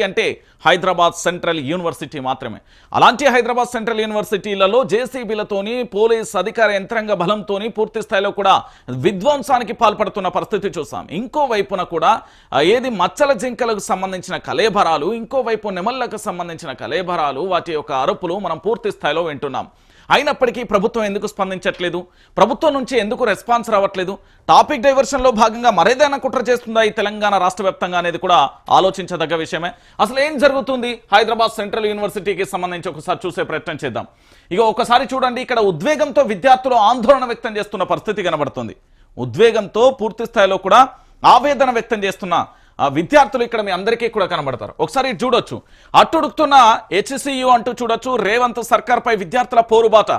అంటే Hyderabad central university మాత్రమే. అలాంటి హైదరాబాద్ సెంట్రల్ యూనివర్సిటీలలో జేసీబీలతోని పోలీస్ అధికార యంత్రాంగ బలంతోని పూర్తి స్థాయిలో కూడా విధ్వంసానికి పాల్పడుతున్న పరిస్థితి చూసాం. ఇంకో వైపున కూడా ఏది మచ్చల జింకలకు సంబంధించిన కలేబరాలు, ఇంకోవైపు నెమళ్లకు సంబంధించిన కలేబరాలు, వాటి యొక్క అరుపులు మనం పూర్తి స్థాయిలో వింటున్నాం. అయినప్పటికీ ప్రభుత్వం ఎందుకు స్పందించట్లేదు? ప్రభుత్వం నుంచి ఎందుకు రెస్పాన్స్ రావట్లేదు? టాపిక్ డైవర్షన్లో భాగంగా మరేదైనా కుట్ర చేస్తుందా ఈ తెలంగాణ రాష్ట్ర వ్యాప్తంగా అనేది కూడా ఆలోచించదగ్గ విషయమే. అసలు ఏం జరుగుతుంది హైదరాబాద్ సెంట్రల్ యూనివర్సిటీకి సంబంధించి ఒకసారి చూసే ప్రయత్నం చేద్దాం. ఇక ఒకసారి చూడండి, ఇక్కడ ఉద్వేగంతో విద్యార్థులు ఆందోళన వ్యక్తం చేస్తున్న పరిస్థితి కనబడుతుంది. ఉద్వేగంతో పూర్తి స్థాయిలో కూడా ఆవేదన వ్యక్తం చేస్తున్న విద్యార్థులు ఇక్కడ మీ అందరికీ కూడా కనబడతారు. ఒకసారి చూడొచ్చు, అట్టుడుకుతున్న హెచ్సియు అంటూ చూడొచ్చు. రేవంత్ సర్కార్ పై విద్యార్థుల పోరుబాట,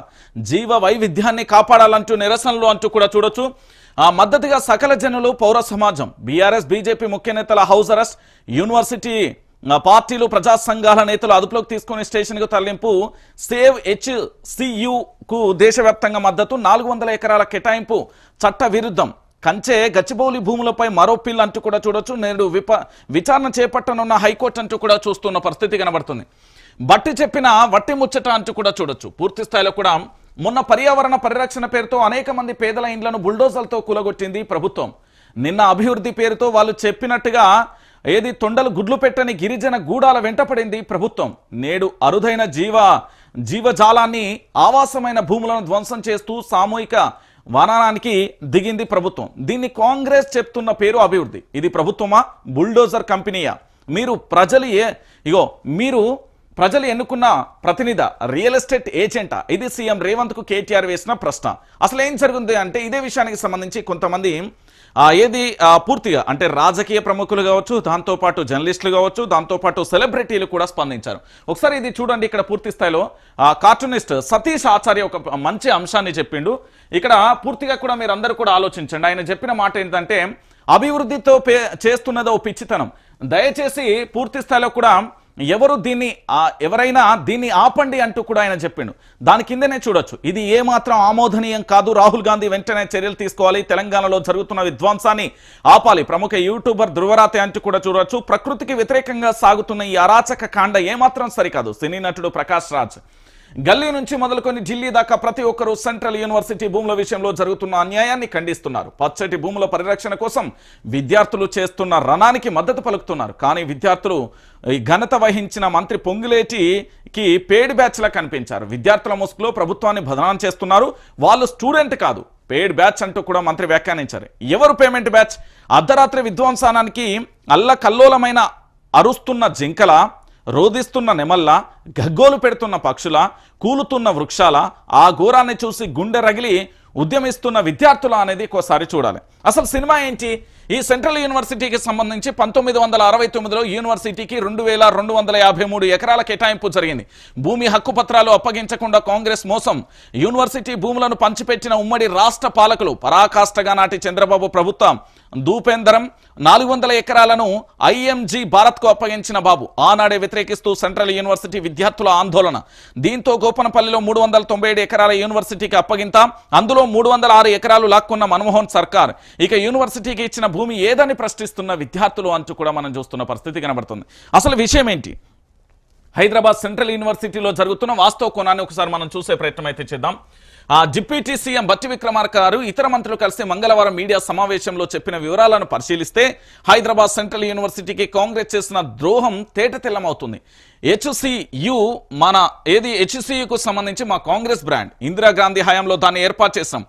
జీవ వైవిధ్యాన్ని కాపాడాలంటూ నిరసనలు అంటూ కూడా చూడొచ్చు. మద్దతుగా సకల జనులు, పౌర సమాజం, బీఆర్ఎస్ బీజేపీ ముఖ్య నేతల హౌస్ అరెస్ట్, యూనివర్సిటీ పార్టీలు ప్రజా సంఘాల నేతలు అదుపులోకి తీసుకుని స్టేషన్ కు తరలింపు, సేవ్ హెచ్సియుకు దేశవ్యాప్తంగా మద్దతు, 400 ఎకరాల కేటాయింపు చట్ట విరుద్ధం, కంచె గచ్చిబౌలి భూములపై మరో పిల్ అంటూ కూడా చూడొచ్చు. నేడు విచారణ చేపట్టనున్న హైకోర్టు అంటూ కూడా చూస్తున్న పరిస్థితి కనబడుతుంది. బట్టి చెప్పిన వట్టి ముచ్చట అంటూ కూడా చూడొచ్చు. పూర్తి స్థాయిలో కూడా మొన్న పర్యావరణ పరిరక్షణ పేరుతో అనేక మంది పేదల ఇండ్లను బుల్డోజర్లతో కూలగొట్టింది ప్రభుత్వం. నిన్న అభివృద్ధి పేరుతో వాళ్ళు చెప్పినట్టుగా ఏది తొండలు గుడ్లు పెట్టని గిరిజన గూడాల వెంటపడింది ప్రభుత్వం. నేడు అరుదైన జీవజాలాన్ని, ఆవాసమైన భూములను ధ్వంసం చేస్తూ సామూహిక వనానికి దిగింది ప్రభుత్వం. దీన్ని కాంగ్రెస్ చెప్తున్న పేరు అభివృద్ధి. ఇది ప్రభుత్వమా, బుల్డోజర్ కంపెనీయా? మీరు ప్రజలు ఎన్నుకున్న ప్రతినిధి, రియల్ ఎస్టేట్ ఏజెంటా? ఇది సీఎం రేవంత్ కు కేటీఆర్ వేసిన ప్రశ్న. అసలు ఏం జరుగుతుంది అంటే ఇదే విషయానికి సంబంధించి కొంతమంది పూర్తిగా అంటే రాజకీయ ప్రముఖులు కావచ్చు, దాంతోపాటు జర్నలిస్టులు కావచ్చు, దాంతోపాటు సెలబ్రిటీలు కూడా స్పందించారు. ఒకసారి ఇది చూడండి. ఇక్కడ పూర్తి స్థాయిలో కార్టూనిస్ట్ సతీష్ ఆచార్య ఒక మంచి అంశాన్ని చెప్పిండు. ఇక్కడ పూర్తిగా కూడా మీరు అందరూ కూడా ఆలోచించండి. ఆయన చెప్పిన మాట ఏంటంటే, అభివృద్ధితో చేస్తున్నదో పిచ్చితనం, దయచేసి పూర్తి స్థాయిలో కూడా ఎవరైనా దీన్ని ఆపండి అంటూ కూడా ఆయన చెప్పిండు. దాని కిందనే చూడొచ్చు, ఇది ఏమాత్రం ఆమోదనీయం కాదు, రాహుల్ గాంధీ వెంటనే చర్యలు తీసుకోవాలి, తెలంగాణలో జరుగుతున్న విధ్వంసాన్ని ఆపాలి, ప్రముఖ యూట్యూబర్ ధృవరాతే అంటూ కూడా చూడొచ్చు. ప్రకృతికి వ్యతిరేకంగా సాగుతున్న ఈ అరాచక కాండ ఏమాత్రం సరికాదు. సినీ నటుడు ప్రకాష్ రాజ్ గల్లీ నుంచి మొదలుకొని ఢిల్లీ దాకా ప్రతి ఒక్కరూ సెంట్రల్ యూనివర్సిటీ భూముల విషయంలో జరుగుతున్న అన్యాయాన్ని ఖండిస్తున్నారు. పచ్చటి భూముల పరిరక్షణ కోసం విద్యార్థులు చేస్తున్న రణానికి మద్దతు పలుకుతున్నారు. కానీ విద్యార్థులు ఘనత వహించిన మంత్రి పొంగులేటికి పేడ్ బ్యాచ్లా కనిపించారు. విద్యార్థుల ముసుగులో ప్రభుత్వాన్ని బదనాం చేస్తున్నారు. వాళ్ళు స్టూడెంట్ కాదు, పేడ్ బ్యాచ్ అంటూ కూడా మంత్రి వ్యాఖ్యానించారు. ఎవరు పేమెంట్ బ్యాచ్? అర్ధరాత్రి విధ్వంసానానికి అల్లకల్లోలమైన అరుస్తున్న జింకల, రోధిస్తున్న నెమల్ల, గగ్గోలు పెడుతున్న పక్షుల, కూలుతున్న వృక్షాల, ఆ ఘోరాన్ని చూసి గుండె రగిలి ఉద్యమిస్తున్న విద్యార్థుల అనేది ఒకసారి చూడాలి. అసలు సినిమా ఏంటి? ఈ సెంట్రల్ యూనివర్సిటీకి సంబంధించి 1969లో యూనివర్సిటీకి 2253 ఎకరాల కేటాయింపు జరిగింది. భూమి హక్కు పత్రాలు అప్పగించకుండా కాంగ్రెస్ మోసం. యూనివర్సిటీ భూములను పంచిపెట్టిన ఉమ్మడి రాష్ట్ర పాలకులు పరాకాష్ఠగా నాటి చంద్రబాబు ప్రభుత్వం దూపేందరం 400 ఎకరాలను ఐఎంజీ భారత్కు అప్పగించిన బాబు ఆనాడే వ్యతిరేకిస్తూ సెంట్రల్ యూనివర్సిటీ విద్యార్థుల ఆందోళన. దీంతో గోపనపల్లిలో 397 ఎకరాల యూనివర్సిటీకి అప్పగింత, అందులో 306 ఎకరాలు లాక్కున్న మన్మోహన్ సర్కార్. ఇక యూనివర్సిటీకి ఇచ్చిన భూమి ఏదని ప్రశ్నిస్తున్న విద్యార్థులు అంటూ కూడా మనం చూస్తున్న పరిస్థితి కనబడుతుంది. అసలు విషయం ఏంటి? హైదరాబాద్ సెంట్రల్ యూనివర్సిటీలో జరుగుతున్న వాస్తవ కోణాన్ని ఒకసారి మనం చూసే ప్రయత్నం అయితే చేద్దాం. డిప్యూటీ సీఎం బట్టి విక్రమార్క గారు ఇతర మంత్రులు కలిసి మంగళవారం మీడియా సమావేశంలో చెప్పిన వివరాలను పరిశీలిస్తే హైదరాబాద్ సెంట్రల్ యూనివర్సిటీకి కాంగ్రెస్ చేసిన ద్రోహం తేటతెల్లమవుతుంది. హెచ్సియుకు సంబంధించి మా కాంగ్రెస్ బ్రాండ్, ఇందిరాగాంధీ హయాంలో దాన్ని ఏర్పాటు చేశాం.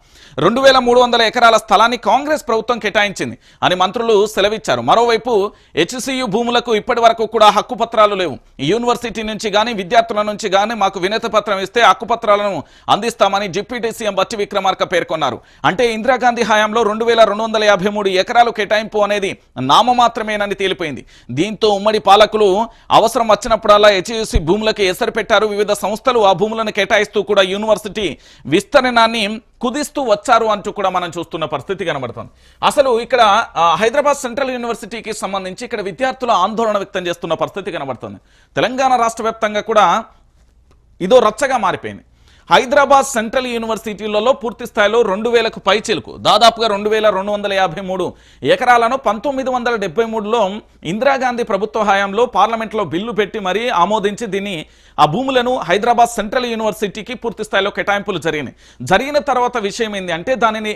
2300 ఎకరాల స్థలాన్ని కాంగ్రెస్ ప్రభుత్వం కేటాయించింది అని మంత్రులు సెలవిచ్చారు. మరోవైపు హెచ్సియు భూములకు ఇప్పటి వరకు కూడా హక్కు పత్రాలు లేవు. యూనివర్సిటీ నుంచి కానీ విద్యార్థుల నుంచి కానీ మాకు వినతి పత్రం ఇస్తే హక్కు పత్రాలను అందిస్తామని డిప్యూటీ సీఎం బట్టి విక్రమార్క పేర్కొన్నారు. అంటే ఇందిరాగాంధీ హయాంలో 2253 ఎకరాలు కేటాయింపు అనేది నామమాత్రమేనని తేలిపోయింది. దీంతో ఉమ్మడి పాలకులు అవసరం వచ్చినప్పుడల్లా హెచ్సియు భూములకు ఎసరు పెట్టారు. వివిధ సంస్థలు ఆ భూములను కేటాయిస్తూ కూడా యూనివర్సిటీ విస్తరణాన్ని కుదిస్తూ వచ్చారు అంటూ కూడా మనం చూస్తున్న పరిస్థితి కనబడుతుంది. అసలు ఇక్కడ హైదరాబాద్ సెంట్రల్ యూనివర్సిటీకి సంబంధించి ఇక్కడ విద్యార్థుల ఆందోళన వ్యక్తం చేస్తున్న పరిస్థితి కనబడుతుంది. తెలంగాణ రాష్ట్ర వ్యాప్తంగా కూడా ఇదో రచ్చగా మారిపోయింది. హైదరాబాద్ సెంట్రల్ యూనివర్సిటీలలో పూర్తి స్థాయిలో 2000కు పైచిలుకు దాదాపుగా 2253 ఎకరాలను 1973లో ఇందిరాగాంధీ ప్రభుత్వ హయాంలో పార్లమెంట్లో బిల్లు పెట్టి మరీ ఆమోదించి దీన్ని ఆ భూములను హైదరాబాద్ సెంట్రల్ యూనివర్సిటీకి పూర్తి స్థాయిలో కేటాయింపులు జరిగిన తర్వాత విషయం ఏంది అంటే దానిని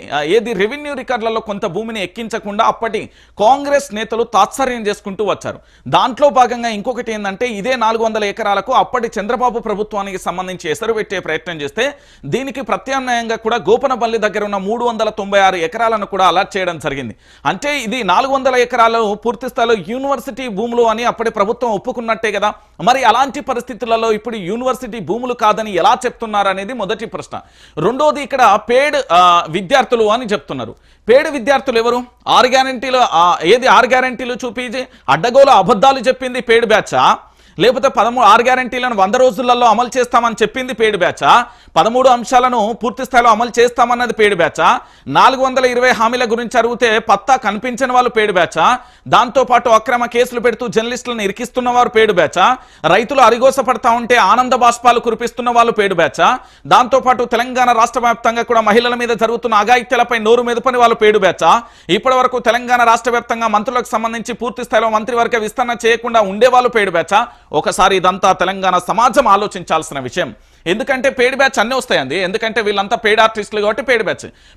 రెవెన్యూ రికార్డులలో కొంత భూమిని ఎక్కించకుండా అప్పటి కాంగ్రెస్ నేతలు తాత్సర్యం చేసుకుంటూ వచ్చారు. దాంట్లో భాగంగా ఇంకొకటి ఏంటంటే ఇదే 400 ఎకరాలకు అప్పటి చంద్రబాబు ప్రభుత్వానికి సంబంధించి ఎసరు పెట్టే ప్రయత్నం చేస్తే దీనికి ప్రత్యామ్నాయంగా కూడా గోపనపల్లి దగ్గర ఉన్న 396 ఎకరాలను కూడా అలాట్ చేయడం జరిగింది. అంటే ఇది 400 ఎకరాలు పూర్తి స్థాయిలో యూనివర్సిటీ భూములు అని అప్పటి ప్రభుత్వం ఒప్పుకున్నట్టే కదా. మరి అలాంటి పరిస్థితులలో ఇప్పుడు యూనివర్సిటీ భూములు కాదని ఎలా చెప్తున్నారు అనేది మొదటి ప్రశ్న. రెండోది ఇక్కడ పేడ్ విద్యార్థులు అని చెప్తున్నారు. పేడ్ విద్యార్థులు ఎవరు? 6 గ్యారెంటీలు 6 గ్యారెంటీలు చూపించి అడ్డగోలు అబద్ధాలు చెప్పింది పేడ్ బ్యాచా, లేకపోతే 6 గ్యారెంటీలను 100 రోజులలో అమలు చేస్తామని చెప్పింది పేడ్ బ్యాచా, 13 అంశాలను పూర్తి స్థాయిలో అమలు చేస్తామన్నది పేడ్ బ్యాచా, 420 హామీల గురించి అడిగితే పత్తా కనిపించని వాళ్ళు పేడ్ బ్యాచా, దాంతోపాటు అక్రమ కేసులు పెడుతూ జర్నలిస్టులను ఇరికిస్తున్న వారు పేడ్ బ్యాచా, రైతులు అరిగోస పడతా ఉంటే ఆనంద బాష్పాలు కురిపిస్తున్న వాళ్ళు పేడ్ బ్యాచా, దాంతోపాటు తెలంగాణ రాష్ట్ర వ్యాప్తంగా కూడా మహిళల మీద జరుగుతున్న అఘాయిత్యాలపై నోరు మెదపని వాళ్ళు పేడ్ బ్యాచా, ఇప్పటి వరకు తెలంగాణ రాష్ట్ర వ్యాప్తంగా మంత్రులకు సంబంధించి పూర్తి స్థాయిలో మంత్రివర్గ విస్తరణ చేయకుండా ఉండేవాళ్ళు పేడ్ బ్యాచా. ఒకసారి ఇదంతా తెలంగాణ సమాజం ఆలోచించాల్సిన విషయం. ఎందుకంటే పేడ్ బ్యాచ్ అన్నీ వస్తాయండి. ఎందుకంటే వీళ్ళంతా పేడ్ ఆర్టిస్టులు కాబట్టి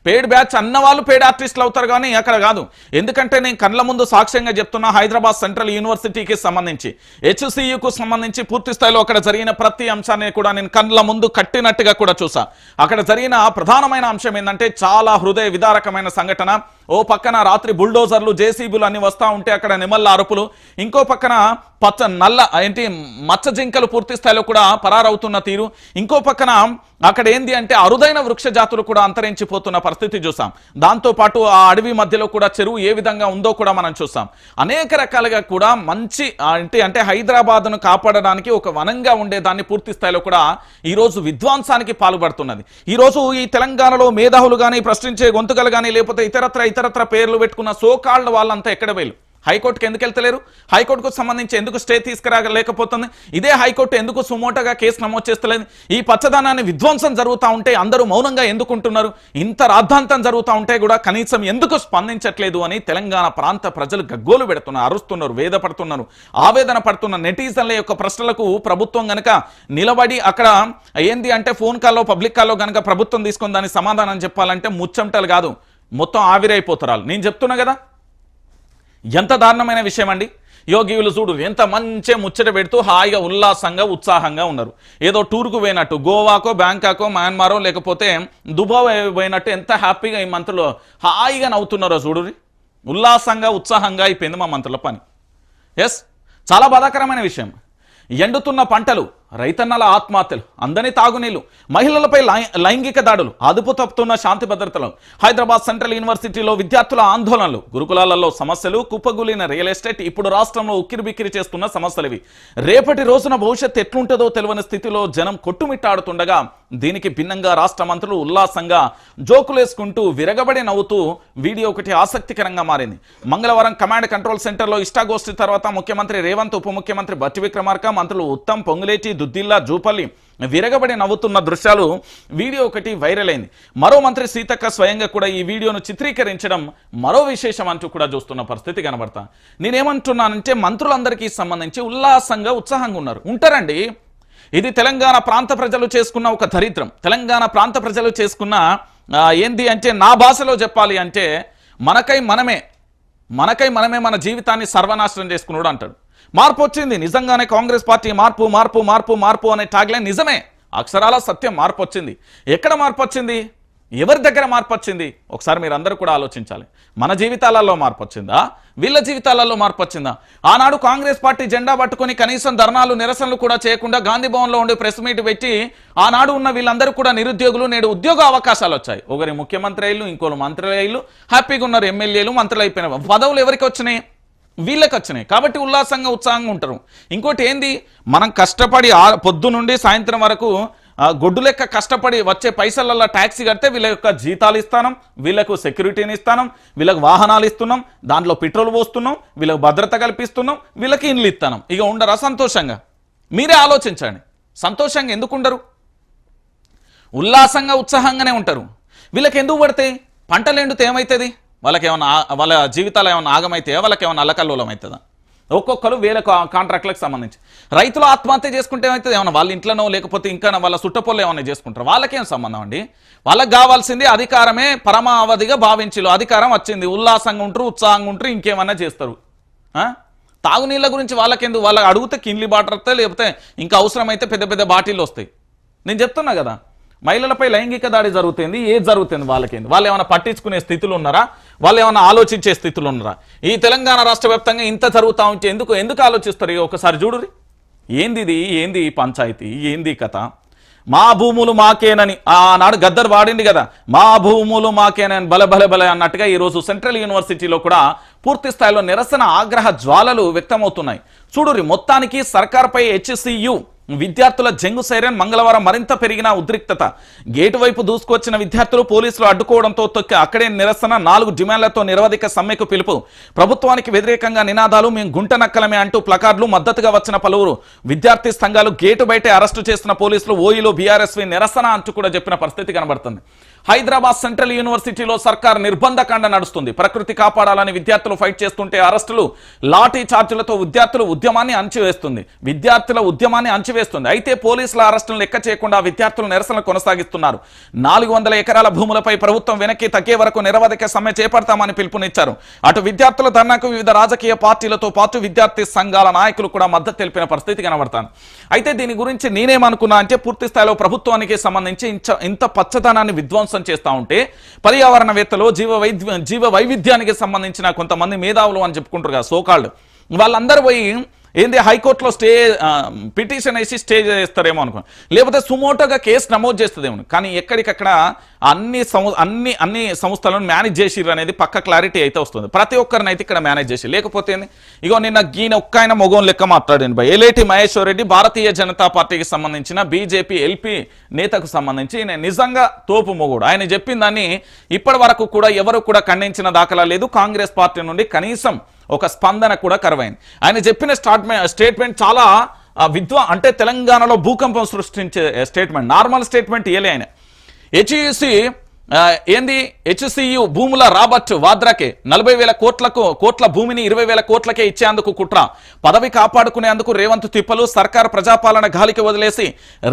పేడ్ బ్యాచ్ అన్న వాళ్ళు పేడ్ ఆర్టిస్టులు అవుతారు కానీ అక్కడ కాదు. ఎందుకంటే నేను కళ్ళ ముందు సాక్ష్యంగా చెప్తున్నా, హైదరాబాద్ సెంట్రల్ యూనివర్సిటీకి సంబంధించి HCUకు సంబంధించి పూర్తి స్థాయిలో అక్కడ జరిగిన ప్రతి అంశాన్ని కూడా నేను కళ్ళ ముందు కట్టినట్టుగా కూడా చూసా. అక్కడ జరిగిన ప్రధానమైన అంశం ఏంటంటే చాలా హృదయ విదారకమైన సంఘటన. ఓ పక్కన రాత్రి బుల్డోజర్లు జేసీబీలు అన్ని వస్తూ ఉంటే అక్కడ నిమల్ల అరుపులు, ఇంకో పక్కన మచ్చ జింకలు పూర్తి స్థాయిలో కూడా పరారవుతున్న తీరు, ఇంకో పక్కన అక్కడ ఏంది అంటే అరుదైన వృక్ష జాతులు కూడా అంతరించిపోతున్న పరిస్థితి చూసాం. దాంతోపాటు ఆ అడవి మధ్యలో కూడా చెరువు ఏ విధంగా ఉందో కూడా మనం చూసాం. అనేక రకాలుగా కూడా మంచి అంటే హైదరాబాద్ను కాపాడడానికి ఒక వనంగా ఉండేదాన్ని పూర్తి స్థాయిలో కూడా ఈరోజు విధ్వంసానికి పాల్పడుతున్నది. ఈరోజు ఈ తెలంగాణలో మేధావులు కానీ ప్రశ్నించే గొంతుకలు కానీ లేకపోతే ఇతరత్ర పేర్లు పెట్టుకున్న సోకాళ్ళ వాళ్ళంతా ఎక్కడ వేలు హైకోర్టుకి ఎందుకు వెళ్తలేరు? హైకోర్టుకు సంబంధించి ఎందుకు స్టే తీసుకురాలేకపోతుంది? ఇదే హైకోర్టు ఎందుకు సుమోటోగా కేసు నమోదు చేస్తలేదు? ఈ పచ్చదనాన్ని విధ్వంసం జరుగుతూ ఉంటే అందరూ మౌనంగా ఎందుకుంటున్నారు? ఇంత రాద్ధాంతం జరుగుతూ ఉంటే కూడా కనీసం ఎందుకు స్పందించట్లేదు అని తెలంగాణ ప్రాంత ప్రజలు గగ్గోలు పెడుతున్నారు, అరుస్తున్నారు, వేదపడుతున్నారు, ఆవేదన పడుతున్న నెటిజన్ల యొక్క ప్రశ్నలకు ప్రభుత్వం గనక నిలబడి అక్కడ ఏంది అంటే ఫోన్ కాల్లో పబ్లిక్ కాల్లో గనక ప్రభుత్వం తీసుకొని దానికి సమాధానం చెప్పాలంటే ముచ్చంటలు కాదు, మొత్తం ఆవిరైపోతారు. నేను చెప్తున్నా కదా ఎంత దారుణమైన విషయం అండి. యోగివులు చూడు ఎంత మంచి ముచ్చట పెడుతూ హాయిగా ఉల్లాసంగా ఉత్సాహంగా ఉన్నారు. ఏదో టూర్కు పోయినట్టు గోవాకో బ్యాంకాకో మయన్మారో లేకపోతే దుబాయ్ పోయినట్టు ఎంత హ్యాపీగా ఈ మంత్రులు హాయిగా నవ్వుతున్నారో చూడు. ఉల్లాసంగా ఉత్సాహంగా అయిపోయింది మా మంత్రుల పని. ఎస్, చాలా బాధాకరమైన విషయం. ఎండుతున్న పంటలు, రైతన్నల ఆత్మహత్యలు, అందని తాగునీళ్లు, మహిళలపై లైంగిక దాడులు, అదుపు తప్పుతున్న శాంతి భద్రతలు, హైదరాబాద్ సెంట్రల్ యూనివర్సిటీలో విద్యార్థుల ఆందోళనలు, గురుకులాలలో సమస్యలు, కుప్పగూలిన రియల్ ఎస్టేట్, ఇప్పుడు రాష్ట్రంలో ఉక్కిరిబిక్కిరి చేస్తున్న సమస్యలు ఇవి. రేపటి రోజున భవిష్యత్తు ఎట్లుంటుందో తెలియని స్థితిలో జనం కొట్టుమిట్టాడుతుండగా దీనికి భిన్నంగా రాష్ట్ర మంత్రులు ఉల్లాసంగా జోకులేసుకుంటూ విరగబడి నవ్వుతూ వీడియో ఒకటి ఆసక్తికరంగా మారింది. మంగళవారం కమాండ్ కంట్రోల్ సెంటర్లో ఇష్టాగోష్ఠి తర్వాత ముఖ్యమంత్రి రేవంత్, ఉప ముఖ్యమంత్రి బట్టి విక్రమార్క, మంత్రులు ఉత్తమ్, పొంగులేటి, దుద్దిల్లా, జూపల్లి విరగబడి నవ్వుతున్న దృశ్యాలు వీడియో ఒకటి వైరల్ అయింది. మరో మంత్రి సీతక్క స్వయంగా కూడా ఈ వీడియోను చిత్రీకరించడం మరో విశేషం అంటూ కూడా చూస్తున్న పరిస్థితి కనబడతా. నేనేమంటున్నానంటే మంత్రులందరికీ సంబంధించి ఉల్లాసంగా ఉత్సాహంగా ఉంటారండి. ఇది తెలంగాణ ప్రాంత ప్రజలు చేసుకున్న ఒక దరిద్రం. తెలంగాణ ప్రాంత ప్రజలు చేసుకున్న ఏంది అంటే నా భాషలో చెప్పాలి అంటే మనకై మనమే మన జీవితాన్ని సర్వనాశనం చేసుకున్నాడు అంటాడు. మార్పు వచ్చింది నిజంగానే. కాంగ్రెస్ పార్టీ మార్పు మార్పు మార్పు మార్పు అనే ట్యాగ్లైన్ నిజమే, అక్షరాల సత్యం. మార్పు వచ్చింది. ఎక్కడ మార్పు వచ్చింది? ఎవరి దగ్గర మార్పు వచ్చింది? ఒకసారి మీరు అందరూ కూడా ఆలోచించాలి. మన జీవితాలలో మార్పు వచ్చిందా? వీళ్ళ జీవితాలలో మార్పు వచ్చిందా? ఆనాడు కాంగ్రెస్ పార్టీ జెండా పట్టుకొని కనీసం ధర్నాలు నిరసనలు కూడా చేయకుండా గాంధీ భవన్లో ఉండే ప్రెస్ మీట్ పెట్టి ఆనాడు ఉన్న వీళ్ళందరూ కూడా నిరుద్యోగులు, నేడు ఉద్యోగ అవకాశాలు వచ్చాయి. ఒకరి ముఖ్యమంత్రి అయ్యిలు, ఇంకోరు మంత్రులు అయ్యిలు, హ్యాపీగా ఉన్నారు. ఎమ్మెల్యేలు, మంత్రులు అయిపోయిన పదవులు ఎవరికి వచ్చినాయి? వీళ్ళకి వచ్చినాయి. కాబట్టి ఉల్లాసంగా ఉత్సాహంగా ఉంటారు. ఇంకోటి ఏంది, మనం కష్టపడి పొద్దు నుండి సాయంత్రం వరకు గొడ్డు లెక్క కష్టపడి వచ్చే పైసలల్లో ట్యాక్సీ కడితే వీళ్ళ యొక్క జీతాలు ఇస్తాం, వీళ్ళకు సెక్యూరిటీని ఇస్తాం, వీళ్ళకి వాహనాలు ఇస్తున్నాం, దాంట్లో పెట్రోల్ పోస్తున్నాం, వీళ్ళకి భద్రత కల్పిస్తున్నాం, వీళ్ళకి ఇండ్లు ఇస్తాం. ఇక ఉండరా సంతోషంగా? మీరే ఆలోచించండి. సంతోషంగా ఎందుకు ఉండరు? ఉల్లాసంగా ఉత్సాహంగానే ఉంటారు. వీళ్ళకి ఎందుకు పడతాయి? పంటలు ఎండితే ఏమవుతుంది? వాళ్ళకేమన్నా వాళ్ళ జీవితాలు ఏమన్నా ఆగమైతే, వాళ్ళకేమన్నా అల్లకల్లోలం అవుతుందా? ఒక్కొక్కరు వేల కాంట్రాక్ట్లకు సంబంధించి. రైతులు ఆత్మహత్య చేసుకుంటే ఏమవుతుంది? ఏమన్నా వాళ్ళ ఇంట్లోనో లేకపోతే ఇంకా వాళ్ళ చుట్టపోళ్ళు ఏమన్నా చేసుకుంటారు. వాళ్ళకేం సంబంధం అండి? వాళ్ళకి కావాల్సింది అధికారమే పరమావధిగా భావించిలో అధికారం వచ్చింది, ఉల్లాసంగా ఉంటారు, ఉత్సాహంగా ఉంటారు, ఇంకేమన్నా చేస్తారు. తాగునీళ్ళ గురించి వాళ్ళకెందుకు? వాళ్ళకి అడిగితే కిన్లీ బాటిల్ వస్తాయి, లేకపోతే ఇంకా అవసరమైతే పెద్ద పెద్ద బాటిళ్ళు వస్తాయి. నేను చెప్తున్నా కదా, మహిళలపై లైంగిక దాడి జరుగుతుంది, ఏది జరుగుతుంది వాళ్ళకేంది? వాళ్ళు ఏమైనా పట్టించుకునే స్థితిలో ఉన్నారా? వాళ్ళు ఏమైనా ఆలోచించే స్థితిలో ఉన్నారా? ఈ తెలంగాణ రాష్ట్ర వ్యాప్తంగా ఇంత జరుగుతూ ఉంటే ఎందుకు ఆలోచిస్తారు? ఒకసారి చూడురి, ఏంది ఈ పంచాయతీ, ఏంది కథ? మా భూములు మాకేనని ఆనాడు గద్దర్ వాడింది కదా, మా భూములు మాకేనని బలే అన్నట్టుగా ఈరోజు సెంట్రల్ యూనివర్సిటీలో కూడా పూర్తి స్థాయిలో నిరసన ఆగ్రహ జ్వాలలు వ్యక్తమవుతున్నాయి. చూడురి, మొత్తానికి సర్కార్పై HCU విద్యార్థుల జంగు సైరన్. మంగళవారం మరింత పెరిగిన ఉద్రిక్తత. గేటు వైపు దూసుకొచ్చిన విద్యార్థులు పోలీసులు అడ్డుకోవడంతో తొక్కి అక్కడే నిరసన. 4 డిమాండ్లతో నిరవధిక సమ్మెకు పిలుపు. ప్రభుత్వానికి వ్యతిరేకంగా నినాదాలు. మేము గుంట నక్కలమే అంటూ ప్లకార్డులు. మద్దతుగా వచ్చిన పలువురు విద్యార్థి సంఘాలు. గేటు బయటే అరెస్టు చేసిన పోలీసులు. ఓయిలో BRSV నిరసన అంటూ కూడా చెప్పిన పరిస్థితి కనబడుతుంది. హైదరాబాద్ సెంట్రల్ యూనివర్సిటీలో సర్కార్ నిర్బంధకాండ నడుస్తుంది. ప్రకృతి కాపాడాలని విద్యార్థులు ఫైట్ చేస్తుంటే అరెస్టులు, లాఠీ చార్జీలతో విద్యార్థుల ఉద్యమాన్ని అణచివేస్తుంది. అయితే పోలీసుల అరెస్టులను లెక్క చేయకుండా విద్యార్థులు నిరసన కొనసాగిస్తున్నారు. 400 ఎకరాల భూములపై ప్రభుత్వం వెనక్కి తగ్గే వరకు నిరవధిక సమ్మె చేపడతామని పిలుపునిచ్చారు. అటు విద్యార్థుల ధర్నాకు వివిధ రాజకీయ పార్టీలతో పాటు విద్యార్థి సంఘాల నాయకులు కూడా మద్దతు తెలిపిన పరిస్థితి కనబడతాను. అయితే దీని గురించి నేనేమనుకున్నా అంటే, పూర్తి స్థాయిలో ప్రభుత్వానికి సంబంధించి ఇంత పచ్చదనాన్ని విధ్వంసం చేస్తా ఉంటే పర్యావరణవేత్తలు, జీవ వైవిధ్యానికి సంబంధించిన కొంతమంది మేధావులు అని చెప్పుకుంటారు కదా, సోకాల్డ్, వాళ్ళందరూ పోయి ఏంది హైకోర్టులో పిటిషన్ వేసి స్టే చేస్తారేమో అనుకున్నాను, లేకపోతే సుమోటోగా కేసు నమోదు చేస్తుందేమో. కానీ ఎక్కడికక్కడ అన్ని సంస్థలను మేనేజ్ చేసిర్రు అనేది పక్క క్లారిటీ అయితే వస్తుంది. ప్రతి ఒక్కరిని అయితే ఇక్కడ మేనేజ్ చేసి, లేకపోతే ఇగో నిన్న గీన ఒక్క మొగం లెక్క మాట్లాడింది బై ఎలేటి మహేశ్వర్ రెడ్డి, భారతీయ జనతా పార్టీకి సంబంధించిన బీజేపీ LP నేతకు సంబంధించి నిజంగా తోపు మొగుడు. ఆయన చెప్పిన దాన్ని ఇప్పటి వరకు కూడా ఎవరు కూడా ఖండించిన దాఖలా లేదు. కాంగ్రెస్ పార్టీ నుండి కనీసం ఒక స్పందన కూడా కరువైంది. ఆయన చెప్పిన స్టేట్మెంట్ చాలా అంటే తెలంగాణలో భూకంపం సృష్టించే స్టేట్మెంట్. నార్మల్ స్టేట్మెంట్ ఇయలే ఆయన. HCU భూముల రాబర్ట్ వాద్రాకే 40,000 కోట్ల భూమిని 20,000 కోట్లకే ఇచ్చేందుకు కుట్ర. పదవి కాపాడుకునేందుకు రేవంత్ తిప్పలు. సర్కార్ ప్రజాపాలన గాలికి వదిలేసి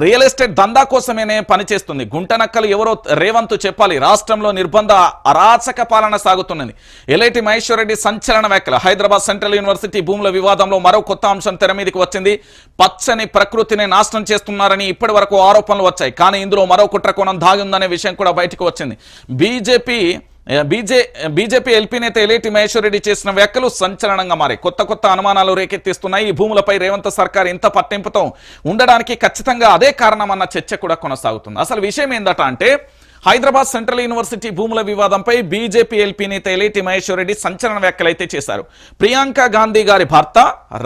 రియల్ ఎస్టేట్ దందా కోసమేనే పనిచేస్తుంది. గుంటనక్కలు ఎవరో రేవంత్ చెప్పాలి. రాష్ట్రంలో నిర్బంధ అరాచక పాలన సాగుతున్నది. ఎలేటి మహేశ్వర్ రెడ్డి సంచలన వ్యాఖ్యలు. హైదరాబాద్ సెంట్రల్ యూనివర్సిటీ భూముల వివాదంలో మరో కొత్త అంశం తెర మీదకి వచ్చింది. పచ్చని ప్రకృతిని నాశనం చేస్తున్నారని ఇప్పటి వరకు ఆరోపణలు వచ్చాయి. కానీ ఇందులో మరో కుట్ర కోణం దాగి ఉందనే విషయం కూడా బయటకు వచ్చింది. బీజేపీ LP నేత ఎలేటి మహేశ్వర్ రెడ్డి చేసిన వ్యాఖ్యలు సంచలనంగా మారాయి. కొత్త అనుమానాలు రేకెత్తిస్తున్నాయి. ఈ భూములపై రేవంత్ సర్కార్ ఇంత పట్టింపుతో ఉండడానికి ఖచ్చితంగా అదే కారణమన్న చర్చ కూడా కొనసాగుతుంది. అసలు విషయం ఏందట అంటే, హైదరాబాద్ సెంట్రల్ యూనివర్సిటీ భూముల వివాదంపై బీజేపీ LP నేత ఎలేటి మహేశ్వర్ రెడ్డి సంచలన వ్యాఖ్యలైతే చేశారు. ప్రియాంక గాంధీ గారి భర్త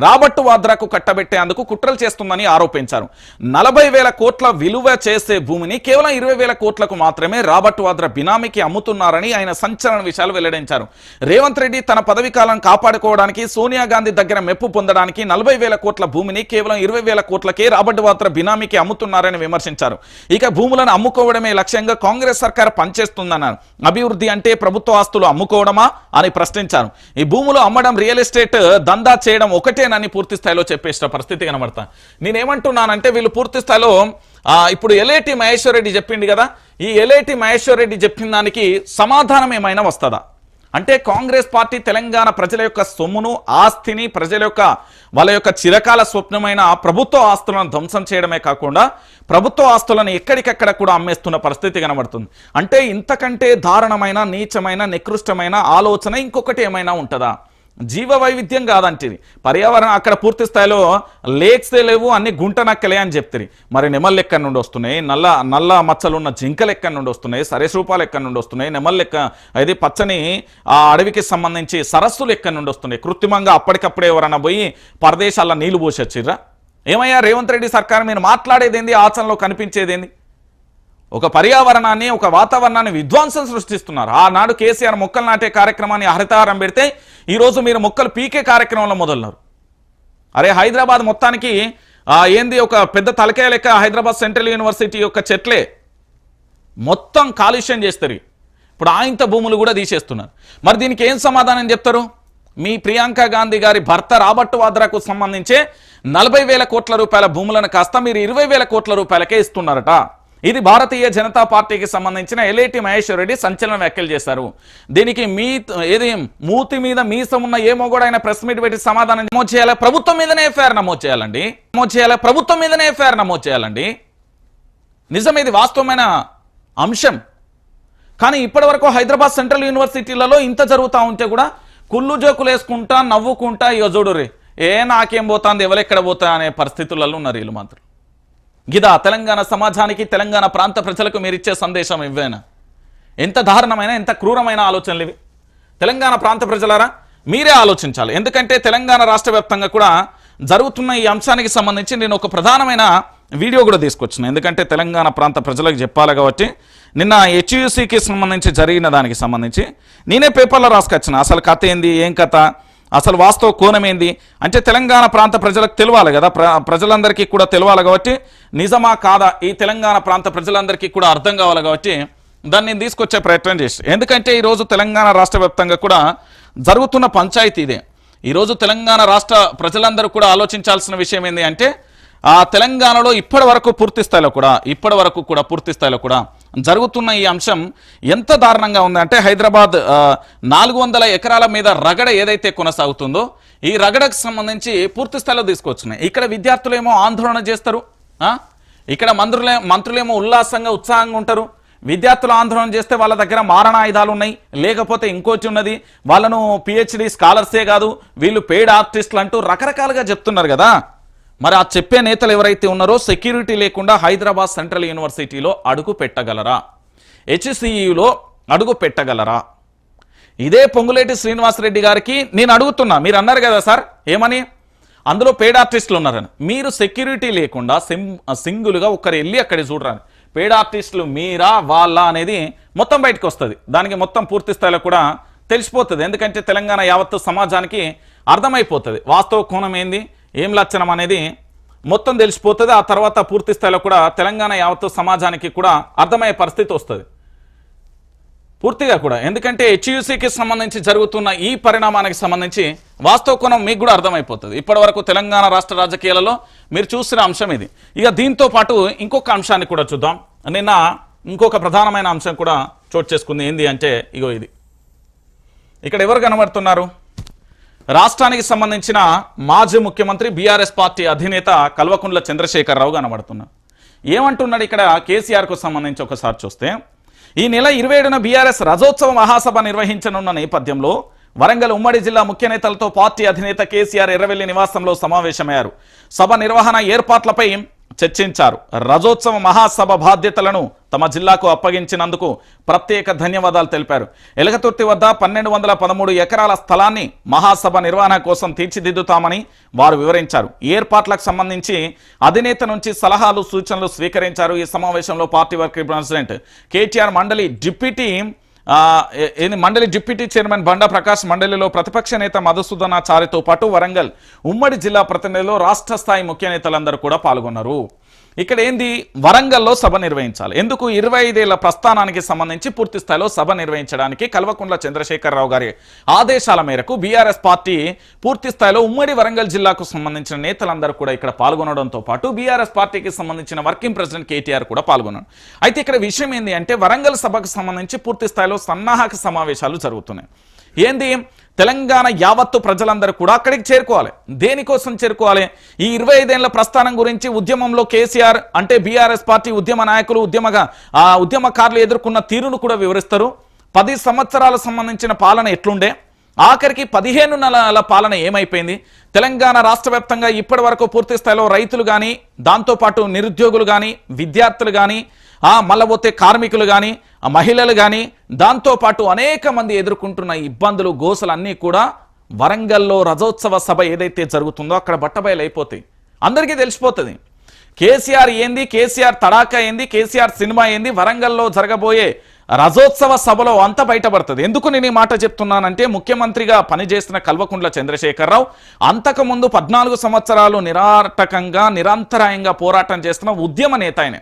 రాబర్ట్ వాద్రాకు కట్టబెట్టేందుకు కుట్రలు చేస్తుందని ఆరోపించారు. 40,000 కోట్ల విలువ చేసే భూమిని కేవలం 20,000 కోట్లకు మాత్రమే రాబర్ట్ వాద్రా బినామీకి అమ్ముతున్నారని ఆయన సంచలన విషయాలు వెల్లడించారు. రేవంత్ రెడ్డి తన పదవి కాలం కాపాడుకోవడానికి, సోనియా గాంధీ దగ్గర మెప్పు పొందడానికి 40,000 కోట్ల భూమిని కేవలం 20,000 కోట్లకే రాబర్ట్ వాద్రా బినామీకి అమ్ముతున్నారని విమర్శించారు. ఇక భూములను అమ్ముకోవడమే లక్ష్యంగా కాంగ్రెస్ సర్కార్ పనిచేస్తుందన్నారు. అభివృద్ధి అంటే ప్రభుత్వ ఆస్తులు అమ్ముకోవడమా అని ప్రశ్నించారు. ఈ భూములు అమ్మడం, రియల్ ఎస్టేట్ దందా చేయడం ఒకటేనని పూర్తి స్థాయిలో చెప్పేసిన పరిస్థితి కనబడతా. నేనేమంటున్నానంటే, వీళ్ళు పూర్తి స్థాయిలో ఇప్పుడు ఎలేటి మహేశ్వర్ రెడ్డి చెప్పింది కదా, ఈ ఎలేటి మహేశ్వర్ రెడ్డి చెప్పిన దానికి సమాధానం ఏమైనా వస్తుందా అంటే, కాంగ్రెస్ పార్టీ తెలంగాణ ప్రజల యొక్క సొమ్మును, ఆస్తిని, వాళ్ళ యొక్క చిరకాల స్వప్నమైన ప్రభుత్వ ఆస్తులను ధ్వంసం చేయడమే కాకుండా ప్రభుత్వ ఆస్తులను ఎక్కడికెక్కడ కూడా అమ్మేస్తున్న పరిస్థితి కనబడుతుంది. అంటే ఇంతకంటే దారుణమైన, నీచమైన, నికృష్టమైన ఆలోచన ఇంకొకటి ఏమైనా ఉంటుందా? జీవ వైవిధ్యం కాదంటే పర్యావరణం అక్కడ పూర్తి స్థాయిలో లేక్సే లేవు, అన్ని గుంట నక్కలే అని చెప్తారు. మరి నెమళ్ళు ఎక్కడి నుండి వస్తున్నాయి, నల్ల మచ్చలున్న జింకలు ఎక్కడి నుండి వస్తున్నాయి, సరీసృపాలు ఎక్కడి నుండి వస్తున్నాయి, నెమళ్ళు అది పచ్చని ఆ అడవికి సంబంధించి సరస్సులు ఎక్కడి నుండి వస్తున్నాయి? కృత్రిమంగా అప్పటికప్పుడే ఎవరన్నా పోయి పరదేశాల్లో నీళ్లు పోసొచ్చిర్రా? ఏమయ్యా రేవంత్ రెడ్డి సర్కార్, మీరు మాట్లాడేదేంది, ఆచరణలో కనిపించేదేంది? ఒక పర్యావరణాన్ని, ఒక వాతావరణాన్ని విధ్వంసం సృష్టిస్తున్నారు. ఆనాడు కేసీఆర్ మొక్కలు నాటే కార్యక్రమాన్ని హరితహారం పెడితే ఈరోజు మీరు మొక్కలు పీకే కార్యక్రమంలో మొదలున్నారు. అరే హైదరాబాద్ మొత్తానికి ఏంది ఒక పెద్ద తలకాయ లెక్క హైదరాబాద్ సెంట్రల్ యూనివర్సిటీ యొక్క చెట్లే. మొత్తం కాలుష్యం చేస్తారు. ఇప్పుడు ఆయంత భూములు కూడా తీసేస్తున్నారు. మరి దీనికి ఏం సమాధానం చెప్తారు? మీ ప్రియాంక గాంధీ గారి భర్త రాబర్ట్ వాద్రాకు సంబంధించే 40,000 కోట్ల రూపాయల భూములను కాస్త మీరు 20,000 కోట్ల రూపాయలకే ఇస్తున్నారట. ఇది భారతీయ జనతా పార్టీకి సంబంధించిన ఎల్ఏటి మహేశ్వర్ రెడ్డి సంచలన వ్యాఖ్యలు చేశారు. దీనికి మూతి మీద మీసం ఉన్న ఏమో కూడా ఆయన ప్రెస్ మీట్ పెట్టి సమాధానం నమోదు చేయాలి. ప్రభుత్వం మీదనే ఎఫ్ఐఆర్ నమోదు చేయాలండి. ప్రభుత్వం మీదనే ఎఫ్ఐఆర్ నమోదు చేయాలండి. నిజం, ఇది వాస్తవమైన అంశం. కానీ ఇప్పటి వరకు హైదరాబాద్ సెంట్రల్ యూనివర్సిటీలలో ఇంత జరుగుతూ ఉంటే కూడా కుళ్ళు జోకులు వేసుకుంటా నవ్వుకుంటా ఇక చూడుర్రి నాకేం పోతాంది ఎవరెక్కడ పోతా అనే పరిస్థితులలో ఉన్నారు వీళ్ళు మాత్రం. గిదా తెలంగాణ సమాజానికి, తెలంగాణ ప్రాంత ప్రజలకు మీరు ఇచ్చే సందేశం ఇవ్వేనా? ఎంత దారుణమైన, ఎంత క్రూరమైన ఆలోచనలు ఇవి. తెలంగాణ ప్రాంత ప్రజలారా మీరే ఆలోచించాలి. ఎందుకంటే తెలంగాణ రాష్ట్ర వ్యాప్తంగా కూడా జరుగుతున్న ఈ అంశానికి సంబంధించి నేను ఒక ప్రధానమైన వీడియో కూడా తీసుకొచ్చిన. ఎందుకంటే తెలంగాణ ప్రాంత ప్రజలకు చెప్పాలి కాబట్టి నిన్న హెచ్యూసీకి సంబంధించి జరిగిన దానికి సంబంధించి నేనే పేపర్లో రాసుకొచ్చిన. అసలు కథ ఏంది, ఏం కథ, అసలు వాస్తవ కోణం ఏంది అంటే తెలంగాణ ప్రాంత ప్రజలకు తెలియాలి కదా, ప్రజలందరికీ కూడా తెలియాలి కాబట్టి నిజమా కాదా ఈ తెలంగాణ ప్రాంత ప్రజలందరికీ కూడా అర్థం కావాలి కాబట్టి దాన్ని నేను తీసుకొచ్చే ప్రయత్నం చేసి. ఎందుకంటే ఈరోజు తెలంగాణ రాష్ట్ర వ్యాప్తంగా కూడా జరుగుతున్న పంచాయతీ ఇదే. ఈరోజు తెలంగాణ రాష్ట్ర ప్రజలందరూ కూడా ఆలోచించాల్సిన విషయం ఏంటి అంటే ఆ తెలంగాణలో ఇప్పటి వరకు పూర్తి స్థాయిలో కూడా జరుగుతున్న ఈ అంశం ఎంత దారుణంగా ఉందంటే హైదరాబాద్ 400 ఎకరాల మీద రగడ ఏదైతే కొనసాగుతుందో ఈ రగడకు సంబంధించి పూర్తి స్థాయిలో తీసుకొచ్చినాయి. ఇక్కడ విద్యార్థులేమో ఆందోళన చేస్తారు, ఇక్కడ మంత్రులేమో ఉత్సాహంగా ఉంటారు. విద్యార్థులు ఆందోళన చేస్తే వాళ్ళ దగ్గర మారణాయుధాలు ఉన్నాయి, లేకపోతే ఇంకోటి ఉన్నది, వాళ్ళను పిహెచ్డి స్కాలర్సే కాదు వీళ్ళు పెయిడ్ ఆర్టిస్టులు అంటూ రకరకాలుగా చెప్తున్నారు కదా. మరి ఆ చెప్పే నేతలు ఎవరైతే ఉన్నారో సెక్యూరిటీ లేకుండా హైదరాబాద్ సెంట్రల్ యూనివర్సిటీలో అడుగు పెట్టగలరా? హెచ్సియులో అడుగు పెట్టగలరా? ఇదే పొంగులేటి శ్రీనివాసరెడ్డి గారికి నేను అడుగుతున్నా. మీరు అన్నారు కదా సార్ ఏమని, అందులో పెయిడ్ ఆర్టిస్టులు ఉన్నారని. మీరు సెక్యూరిటీ లేకుండా సింగిల్గా ఒక్కరు వెళ్ళి అక్కడ చూడరాని పెయిడ్ ఆర్టిస్టులు మీరా వాళ్ళ అనేది మొత్తం బయటకు వస్తుంది. దానికి మొత్తం పూర్తి స్థాయిలో కూడా తెలిసిపోతుంది. ఎందుకంటే తెలంగాణ యావత్తు సమాజానికి అర్థమైపోతుంది వాస్తవ కోణం ఏంది, ఏం లక్షణం అనేది మొత్తం తెలిసిపోతుంది. ఆ తర్వాత పూర్తి స్థాయిలో కూడా తెలంగాణ యావత్తు సమాజానికి కూడా అర్థమయ్యే పరిస్థితి వస్తుంది పూర్తిగా కూడా. ఎందుకంటే హెచ్యూసీకి సంబంధించి జరుగుతున్న ఈ పరిణామానికి సంబంధించి వాస్తవ కోణం మీకు కూడా అర్థమైపోతుంది. ఇప్పటి వరకు తెలంగాణ రాష్ట్ర రాజకీయాలలో మీరు చూసిన అంశం ఇది. ఇక దీంతో పాటు ఇంకొక అంశాన్ని కూడా చూద్దాం. నిన్న ఇంకొక ప్రధానమైన అంశం కూడా చోటు చేసుకుంది. ఏంది అంటే ఇగో ఇది. ఇక్కడ ఎవరు కనబడుతున్నారు? రాష్ట్రానికి సంబంధించిన మాజీ ముఖ్యమంత్రి బీఆర్ఎస్ పార్టీ అధినేత కల్వకుంట్ల చంద్రశేఖరరావు కనబడుతున్నారు. ఏమంటున్నాడు ఇక్కడ కేసీఆర్కు సంబంధించి ఒకసారి చూస్తే, ఈ నెల 27న బీఆర్ఎస్ రజోత్సవ మహాసభ నిర్వహించనున్న నేపథ్యంలో వరంగల్ ఉమ్మడి జిల్లా ముఖ్య నేతలతో పార్టీ అధినేత కేసీఆర్ ఎర్రవెల్లి నివాసంలో సమావేశమయ్యారు. సభ నిర్వహణ ఏర్పాట్లపై చర్చించారు. రజోత్సవ మహాసభ బాధ్యతలను తమ జిల్లాకు అప్పగించినందుకు ప్రత్యేక ధన్యవాదాలు తెలిపారు. ఎలగతుర్తి వద్ద 1213 ఎకరాల స్థలాన్ని మహాసభ నిర్వహణ కోసం తీర్చిదిద్దుతామని వారు వివరించారు. ఏర్పాట్లకు సంబంధించి అధినేత నుంచి సలహాలు సూచనలు స్వీకరించారు. ఈ సమావేశంలో పార్టీ వర్కింగ్ ప్రెసిడెంట్ కేటీఆర్, మండలి డిప్యూటీ చైర్మన్ బండా ప్రకాష్, మండలిలో ప్రతిపక్ష నేత మధుసూదనాచారితో పాటు వరంగల్ ఉమ్మడి జిల్లా ప్రతినిధులు, రాష్ట్ర స్థాయి ముఖ్య నేతలందరూ కూడా పాల్గొన్నారు. ఇక్కడ ఏంది, వరంగల్లో సభ నిర్వహించాలి. ఎందుకు? 25 ఏళ్ల ప్రస్థానానికి సంబంధించి పూర్తి స్థాయిలో సభ నిర్వహించడానికి కల్వకుంట్ల చంద్రశేఖరరావు గారి ఆదేశాల మేరకు బీఆర్ఎస్ పార్టీ పూర్తి స్థాయిలో ఉమ్మడి వరంగల్ జిల్లాకు సంబంధించిన నేతలందరూ కూడా ఇక్కడ పాల్గొనడంతో పాటు బీఆర్ఎస్ పార్టీకి సంబంధించిన వర్కింగ్ ప్రెసిడెంట్ కేటీఆర్ కూడా పాల్గొన్నారు. అయితే ఇక్కడ విషయం ఏంది అంటే వరంగల్ సభకు సంబంధించి పూర్తి స్థాయిలో సన్నాహక సమావేశాలు జరుగుతున్నాయి. ఏంది, తెలంగాణ యావత్తు ప్రజలందరూ కూడా అక్కడికి చేరుకోవాలి. దేనికోసం చేరుకోవాలి? ఈ 25 ఏళ్ల ప్రస్థానం గురించి ఉద్యమంలో కేసీఆర్ అంటే బీఆర్ఎస్ పార్టీ ఉద్యమ నాయకులు ఉద్యమకారులు ఎదుర్కొన్న తీరును కూడా వివరిస్తారు. 10 సంవత్సరాల సంబంధించిన పాలన ఎట్లుండే, ఆఖరికి 15 నెలల పాలన ఏమైపోయింది, తెలంగాణ రాష్ట్ర వ్యాప్తంగా ఇప్పటి వరకు పూర్తి స్థాయిలో రైతులు కానీ, దాంతోపాటు నిరుద్యోగులు కానీ, విద్యార్థులు కానీ, మళ్ళీ పోతే కార్మికులు కానీ, మహిళలు కానీ, దాంతోపాటు అనేక మంది ఎదుర్కొంటున్న ఇబ్బందులు, గోసలు అన్నీ కూడా వరంగల్లో రజోత్సవ సభ ఏదైతే జరుగుతుందో అక్కడ బట్టబయలైపోతాయి. అందరికీ తెలిసిపోతుంది కేసీఆర్ ఏంది, కేసీఆర్ తడాకా ఏంది, కేసీఆర్ సినిమా ఏంది. వరంగల్లో జరగబోయే రజోత్సవ సభలో అంతా బయటపడుతుంది. ఎందుకు నేను ఈ మాట చెప్తున్నానంటే ముఖ్యమంత్రిగా పనిచేసిన కల్వకుంట్ల చంద్రశేఖరరావు అంతకుముందు 14 సంవత్సరాలు నిరాటకంగా నిరంతరాయంగా పోరాటం చేస్తున్న ఉద్యమ నేత ఆయన.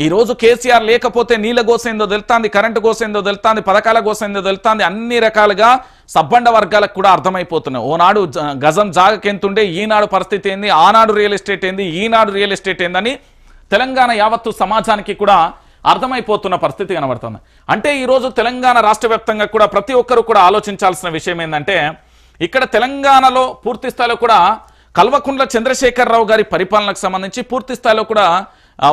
ఈరోజు కేసీఆర్ లేకపోతే నీళ్ళ గోసేందో తెలుస్తుంది, కరెంటు గోసేందో తెలుస్తుంది, పథకాల గోసేందో తెలుస్తుంది, అన్ని రకాలుగా సబ్బండ వర్గాలకు కూడా అర్థమైపోతున్నాయి. ఓనాడు గజం జాగకెంతుండే ఈనాడు పరిస్థితి ఏంది, ఆనాడు రియల్ ఎస్టేట్ ఏంది, ఈనాడు రియల్ ఎస్టేట్ ఏందని తెలంగాణ యావత్తు సమాజానికి కూడా అర్థమైపోతున్న పరిస్థితి కనబడుతుంది. అంటే ఈరోజు తెలంగాణ రాష్ట్ర వ్యాప్తంగా కూడా ప్రతి ఒక్కరు కూడా ఆలోచించాల్సిన విషయం ఏంటంటే, ఇక్కడ తెలంగాణలో పూర్తి స్థాయిలో కూడా కల్వకుంట్ల చంద్రశేఖరరావు గారి పరిపాలనకు సంబంధించి పూర్తి స్థాయిలో కూడా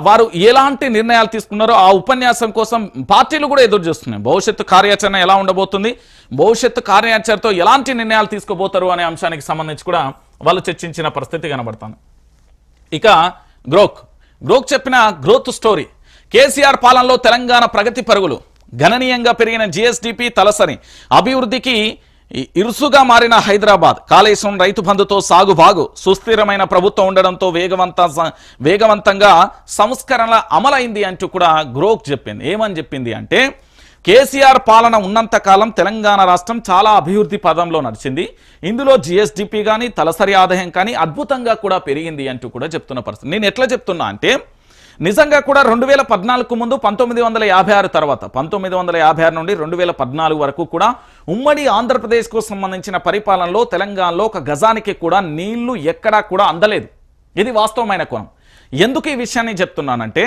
వారు ఎలాంటి నిర్ణయాలు తీసుకున్నారో ఆ ఉపన్యాసం కోసం పార్టీలు కూడా ఎదురు చూస్తున్నాయి. భవిష్యత్తు కార్యాచరణ ఎలా ఉండబోతుంది, భవిష్యత్తు కార్యాచరణతో ఎలాంటి నిర్ణయాలు తీసుకోబోతారు అనే అంశానికి సంబంధించి కూడా వాళ్ళు చర్చించిన పరిస్థితి కనబడుతుంది. ఇక గ్రోక్ చెప్పిన గ్రోత్ స్టోరీ, కేసీఆర్ పాలనలో తెలంగాణ ప్రగతి పరుగులు, గణనీయంగా పెరిగిన జిఎస్డిపి, తలసరి అభివృద్ధికి ఇరుసుగా మారిన హైదరాబాద్, కాళేశ్వరం రైతు బంధుతో సాగుబాగు, సుస్థిరమైన ప్రభుత్వం ఉండడంతో వేగవంతంగా సంస్కరణల అమలైంది అంటూ కూడా గ్రోక్ చెప్పింది. ఏమని చెప్పింది అంటే, కేసీఆర్ పాలన ఉన్నంత కాలం తెలంగాణ రాష్ట్రం చాలా అభివృద్ధి పదంలో నడిచింది, ఇందులో జిఎస్డిపి కానీ తలసరి ఆదాయం కానీ అద్భుతంగా కూడా పెరిగింది అంటూ కూడా చెప్తున్న పరిస్థితి. నేను ఎట్లా చెప్తున్నా అంటే, నిజంగా కూడా 2014 ముందు 1956 తర్వాత 1956 నుండి 2014 వరకు కూడా ఉమ్మడి ఆంధ్రప్రదేశ్కు సంబంధించిన పరిపాలనలో తెలంగాణలో ఒక గజానికి కూడా నీళ్లు ఎక్కడా కూడా అందలేదు. ఇది వాస్తవమైన కోణం. ఎందుకు ఈ విషయాన్ని చెప్తున్నానంటే,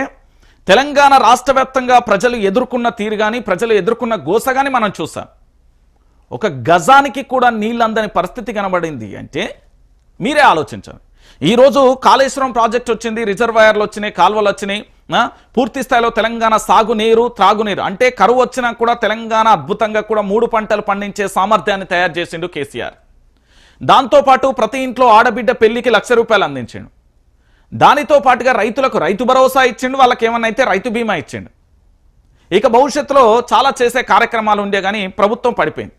తెలంగాణ రాష్ట్ర వ్యాప్తంగా ప్రజలు ఎదుర్కొన్న తీరు కానీ ప్రజలు ఎదుర్కొన్న గోస కానీ మనం చూసాం. ఒక గజానికి కూడా నీళ్ళు అందని పరిస్థితి కనబడింది అంటే మీరే ఆలోచించండి. ఈరోజు కాళేశ్వరం ప్రాజెక్ట్ వచ్చింది, రిజర్వాయర్లు వచ్చినాయి, కాలువలు వచ్చినాయి, పూర్తి స్థాయిలో తెలంగాణ సాగునీరు త్రాగునీరు అంటే కరువు వచ్చినా కూడా తెలంగాణ అద్భుతంగా కూడా 3 పంటలు పండించే సామర్థ్యాన్ని తయారు చేసిండు కేసీఆర్. దాంతోపాటు ప్రతి ఇంట్లో ఆడబిడ్డ పెళ్లికి ₹1,00,000 అందించిండు. దానితో పాటుగా రైతులకు రైతు భరోసా ఇచ్చిండు, వాళ్ళకి ఏమన్నా అయితే రైతు బీమా ఇచ్చిండు. ఇక భవిష్యత్తులో చాలా చేసే కార్యక్రమాలు ఉండే కానీ ప్రభుత్వం పడిపోయింది.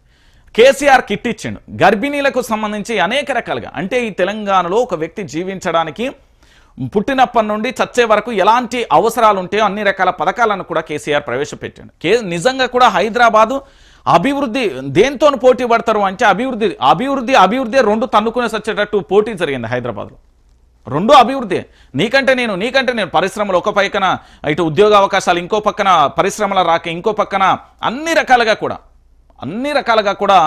కేసీఆర్ కిట్ ఇచ్చిండు, గర్భిణీలకు సంబంధించి అనేక రకాలుగా. అంటే ఈ తెలంగాణలో ఒక వ్యక్తి జీవించడానికి పుట్టినప్పటి నుండి చచ్చే వరకు ఎలాంటి అవసరాలు ఉంటాయో అన్ని రకాల పథకాలను కూడా కేసీఆర్ ప్రవేశపెట్టాడు. నిజంగా కూడా హైదరాబాదు అభివృద్ధి దేంతో పోటీ పడతారు అంటే అభివృద్ధి 2 తన్నుకునే వచ్చేటట్టు పోటీ జరిగింది హైదరాబాద్లో. 2 అభివృద్ధి, నీకంటే నేను పరిశ్రమలు ఒక పక్కన, ఇటు ఉద్యోగ అవకాశాలు ఇంకో పక్కన, పరిశ్రమల రాక ఇంకో పక్కన, అన్ని రకాలుగా కూడా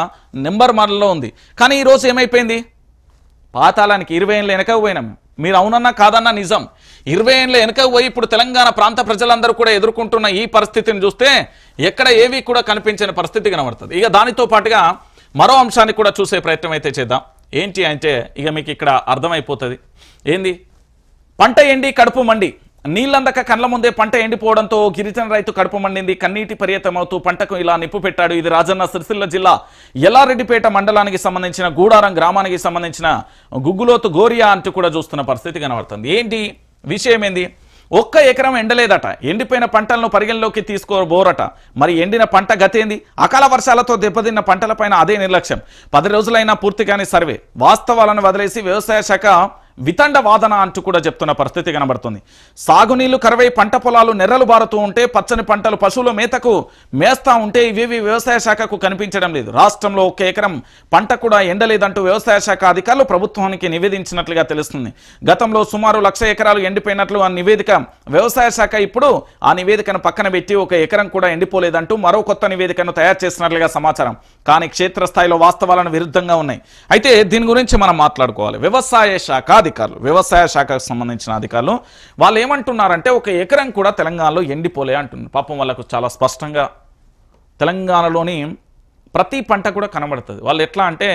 నెంబర్ 1లో ఉంది. కానీ ఈరోజు ఏమైపోయింది, పాతాళానికి 20 ఏళ్ళ వెనక పోయినాం. మీరు అవునన్నా కాదన్నా నిజం. 20 ఏళ్ళ వెనక పోయి ఇప్పుడు తెలంగాణ ప్రాంత ప్రజలందరూ కూడా ఎదుర్కొంటున్న ఈ పరిస్థితిని చూస్తే ఎక్కడ ఏవి కూడా కనిపించని పరిస్థితి కనబడుతుంది. ఇక దానితో పాటుగా మరో అంశాన్ని కూడా చూసే ప్రయత్నం అయితే చేద్దాం. ఏంటి అంటే ఇక మీకు ఇక్కడ అర్థమైపోతుంది. ఏంది, పంట ఎండి కడుపు మండి, నీళ్ళందక కండ్ల ముందే పంట ఎండిపోవడంతో గిరిజన రైతు కడుపు మండింది, కన్నీటి పర్యతమవుతూ పంటకు ఇలా నిప్పు పెట్టాడు. ఇది రాజన్న సిరిసిల్ల జిల్లా ఎల్లారెడ్డిపేట మండలానికి సంబంధించిన గూడారం గ్రామానికి సంబంధించిన గుగ్గులోతు గోరియా అంటూ కూడా చూస్తున్న పరిస్థితి కనబడుతుంది. ఏంటి విషయం ఏంది, 1 ఎకరం ఎండలేదట, ఎండిపోయిన పంటలను పరిగణలోకి తీసుకోబోరట. మరి ఎండిన పంట గతేంది, అకాల వర్షాలతో దెబ్బతిన్న పంటలపైన అదే నిర్లక్ష్యం, 10 రోజులైనా పూర్తి కాని సర్వే, వాస్తవాలను వదిలేసి వ్యవసాయ శాఖ వితండ వాదన అంటూ కూడా చెప్తున్న పరిస్థితి కనబడుతుంది. సాగునీళ్లు కరువై పంట పొలాలు నెర్రలు బారుతూ ఉంటే, పచ్చని పంటలు పశువుల మేతకు మేస్తా ఉంటే ఇవేవి వ్యవసాయ శాఖకు కనిపించడం లేదు. రాష్ట్రంలో 1 ఎకరం పంట కూడా ఎండలేదంటూ వ్యవసాయ శాఖ అధికారులు ప్రభుత్వానికి నివేదించినట్లుగా తెలుస్తుంది. గతంలో సుమారు 1,00,000 ఎకరాలు ఎండిపోయినట్లు ఆ నివేదిక, వ్యవసాయ శాఖ ఇప్పుడు ఆ నివేదికను పక్కన పెట్టి 1 ఎకరం కూడా ఎండిపోలేదంటూ మరో కొత్త నివేదికను తయారు చేసినట్లుగా సమాచారం. కానీ క్షేత్రస్థాయిలో వాస్తవాలను విరుద్ధంగా ఉన్నాయి. అయితే దీని గురించి మనం మాట్లాడుకోవాలి. వ్యవసాయ శాఖకు సంబంధించిన అధికారులు వాళ్ళు ఏమంటున్నారంటే 1 ఎకరం కూడా తెలంగాణలో ఎండిపోలే అంటున్నారు. పాపం వాళ్ళకు చాలా స్పష్టంగా తెలంగాణలోని ప్రతి పంట కూడా కనబడుతుంది. వాళ్ళు ఎట్లా అంటే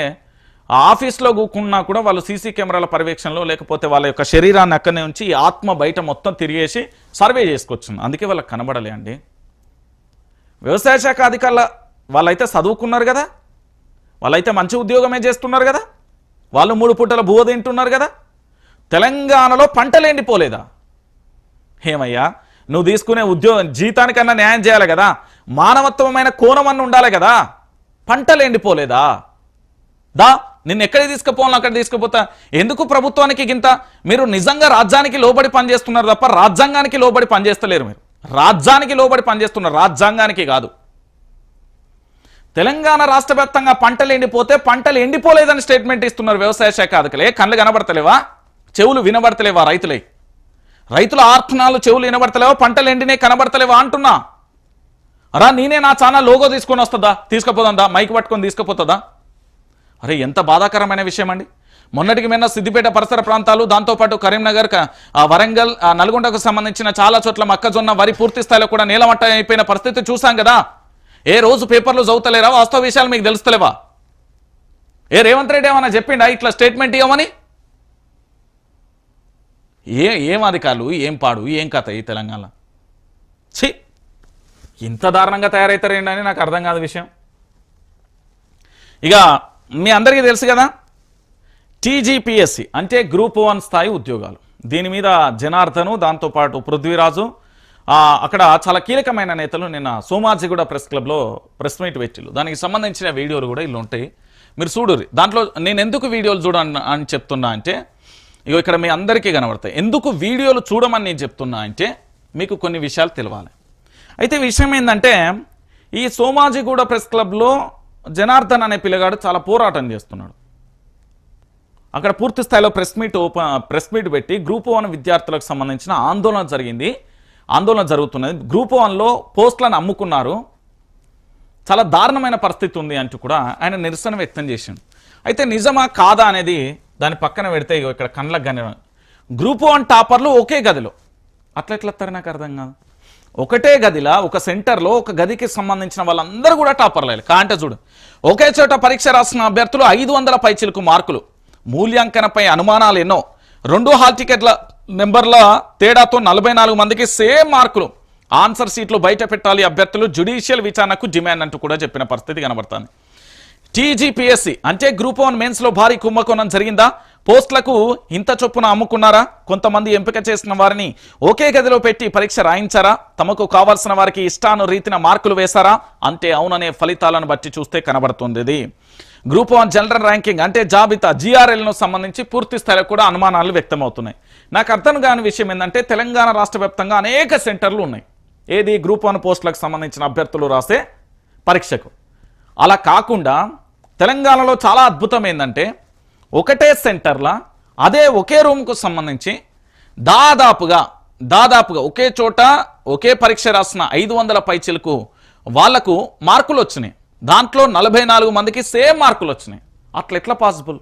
ఆఫీస్లో కూకున్నా కూడా వాళ్ళు సీసీ కెమెరాల పర్యవేక్షణలో, లేకపోతే వాళ్ళ యొక్క శరీరాన్ని అక్కడనే ఉంచి ఆత్మ బయట మొత్తం తిరిగేసి సర్వే చేసుకొచ్చింది. అందుకే వాళ్ళకి కనబడలే అండి. వ్యవసాయ శాఖ అధికారుల వాళ్ళైతే చదువుకున్నారు కదా, వాళ్ళైతే మంచి ఉద్యోగమే చేస్తున్నారు కదా, వాళ్ళు 3 పూటల బువ్వ తింటున్నారు కదా. తెలంగాణలో పంటలు ఎండిపోలేదా? ఏమయ్యా, నువ్వు తీసుకునే జీతానికన్నా న్యాయం చేయాలి కదా, మానవత్వమైన కోణం అన్న ఉండాలి కదా. పంటలు ఎండిపోలేదా? నిన్ను ఎక్కడికి తీసుకుపోవాలని అక్కడ తీసుకుపోతా. ఎందుకు ప్రభుత్వానికి గింత? మీరు నిజంగా రాజ్యానికి లోబడి పనిచేస్తున్నారు తప్ప రాజ్యాంగానికి లోబడి పనిచేస్తలేరు. మీరు రాజ్యానికి లోబడి పనిచేస్తున్నారు, రాజ్యాంగానికి కాదు. తెలంగాణ రాష్ట్ర వ్యాప్తంగా పంటలు ఎండిపోతే పంటలు ఎండిపోలేదని స్టేట్మెంట్ ఇస్తున్నారు వ్యవసాయ శాఖ అధికారులు. కళ్ళు కనబడతలేవా, చెవులు వినబడతలేవా రైతులై? రైతుల ఆర్తనాలు చెవులు వినబడతలేవా, పంటలు ఎండినే కనబడతలేవా అంటున్నా. అరా నేనే నా ఛానల్ లోగో తీసుకొని వస్తుందా, తీసుకుపోతుందా, మైక్ పట్టుకొని తీసుకుపోతుందా? అరే ఎంత బాధాకరమైన విషయం అండి. మొన్నటికి మొన్న సిద్దిపేట పరిసర ప్రాంతాలు, దాంతోపాటు కరీంనగర్, వరంగల్, నల్గొండకు సంబంధించిన చాలా చోట్ల మొక్కజొన్న, వరి పూర్తి స్థాయిలో కూడా నీలమట్టం అయిపోయిన పరిస్థితి చూసాం కదా. ఏ రోజు పేపర్లు చదువుతలేరా, వాస్తవ విషయాలు మీకు తెలుస్తలేవా? రేవంత్ రెడ్డి ఏమన్నా చెప్పిండా ఇట్లా స్టేట్మెంట్ ఇవ్వమని? ఏం అధికారులు, ఏం పాడు, ఏం కథ ఈ తెలంగాణ. ఛీ, ఇంత దారుణంగా తయారవుతారేంటని నాకు అర్థం కాదు విషయం. ఇక మీ అందరికీ తెలుసు కదా, టీజీపీఎస్సీ అంటే గ్రూప్ 1 స్థాయి ఉద్యోగాలు. దీని మీద జనార్దను, దాంతోపాటు పృథ్వీరాజు, అక్కడ చాలా కీలకమైన నేతలు నిన్న సోమాజిగూడ ప్రెస్ క్లబ్లో ప్రెస్ మీట్ పెట్టిళ్ళు. దానికి సంబంధించిన వీడియోలు కూడా ఇల్లు ఉంటాయి, మీరు చూడుర్రి. దాంట్లో నేను ఎందుకు వీడియోలు చూడని అని చెప్తున్నా అంటే, ఇగో ఇక్కడ మీ అందరికీ కనబడతాయి. ఎందుకు వీడియోలు చూడమని నేను చెప్తున్నా అంటే, మీకు కొన్ని విషయాలు తెలవాలి. అయితే విషయం ఏంటంటే, ఈ సోమాజిగూడ ప్రెస్ క్లబ్లో జనార్దన్ అనే పిల్లగాడు చాలా పోరాటం చేస్తున్నాడు. అక్కడ పూర్తి స్థాయిలో ప్రెస్ మీట్ పెట్టి గ్రూప్ 1 విద్యార్థులకు సంబంధించిన ఆందోళన జరుగుతున్నది. గ్రూప్ 1లో పోస్టులను అమ్ముకున్నారు, చాలా దారుణమైన పరిస్థితి ఉంది అంటూ కూడా ఆయన నిరసన వ్యక్తం చేసిండు. అయితే నిజమా కాదా అనేది దాని పక్కన పెడితే ఇక్కడ కళ్ళకు కానీ గ్రూప్ 1 టాపర్లు ఒకే గదిలో అట్లా ఎట్లత్తారు నాకు అర్థం కాదు. ఒకటే గదిలో ఒక సెంటర్లో ఒక గదికి సంబంధించిన వాళ్ళందరూ కూడా టాపర్లు అయ్యారు. కాంటే చూడు, ఒకే చోట పరీక్ష రాసిన అభ్యర్థులు 500 పైచిలకు మార్కులు, మూల్యాంకనపై అనుమానాలు ఎన్నో, 2 హాల్ టికెట్ల నెంబర్ల తేడాతో 44 మందికి సేమ్ మార్కులు, ఆన్సర్ సీట్లు బయట పెట్టాలి అభ్యర్థులు, జ్యుడిషియల్ విచారణకు డిమాండ్ అంటూ కూడా చెప్పిన పరిస్థితి కనబడుతుంది. టీజీపీఎస్సీ అంటే గ్రూప్ 1 మెయిన్స్ లో భారీ కుంభకోణం జరిగిందా? పోస్టులకు ఇంత చొప్పున అమ్ముకున్నారా? కొంతమంది ఎంపిక చేసిన వారిని ఒకే గదిలో పెట్టి పరీక్ష రాయించారా? తమకు కావాల్సిన వారికి ఇష్టానురీతిన మార్కులు వేశారా? అంటే అవుననే ఫలితాలను బట్టి చూస్తే కనబడుతుంది. గ్రూప్ 1 జనరల్ ర్యాంకింగ్ అంటే జాబితా GRLను సంబంధించి పూర్తి స్థాయిలో కూడా అనుమానాలు వ్యక్తమవుతున్నాయి. నాకు అర్థం కాని విషయం ఏంటంటే, తెలంగాణ రాష్ట్ర వ్యాప్తంగా అనేక సెంటర్లు ఉన్నాయి ఏది గ్రూప్ 1 పోస్టులకు సంబంధించిన అభ్యర్థులు రాసే పరీక్షకు. అలా కాకుండా తెలంగాణలో చాలా అద్భుతం ఏంటంటే, ఒకటే సెంటర్లా అదే ఒకే రూమ్కు సంబంధించి దాదాపుగా ఒకే చోట ఒకే పరీక్ష రాసిన 500 పైచిలకు వాళ్లకు మార్కులు వచ్చినాయి. దాంట్లో 44 మందికి సేమ్ మార్కులు వచ్చినాయి. అట్లా ఎట్లా పాసిబుల్?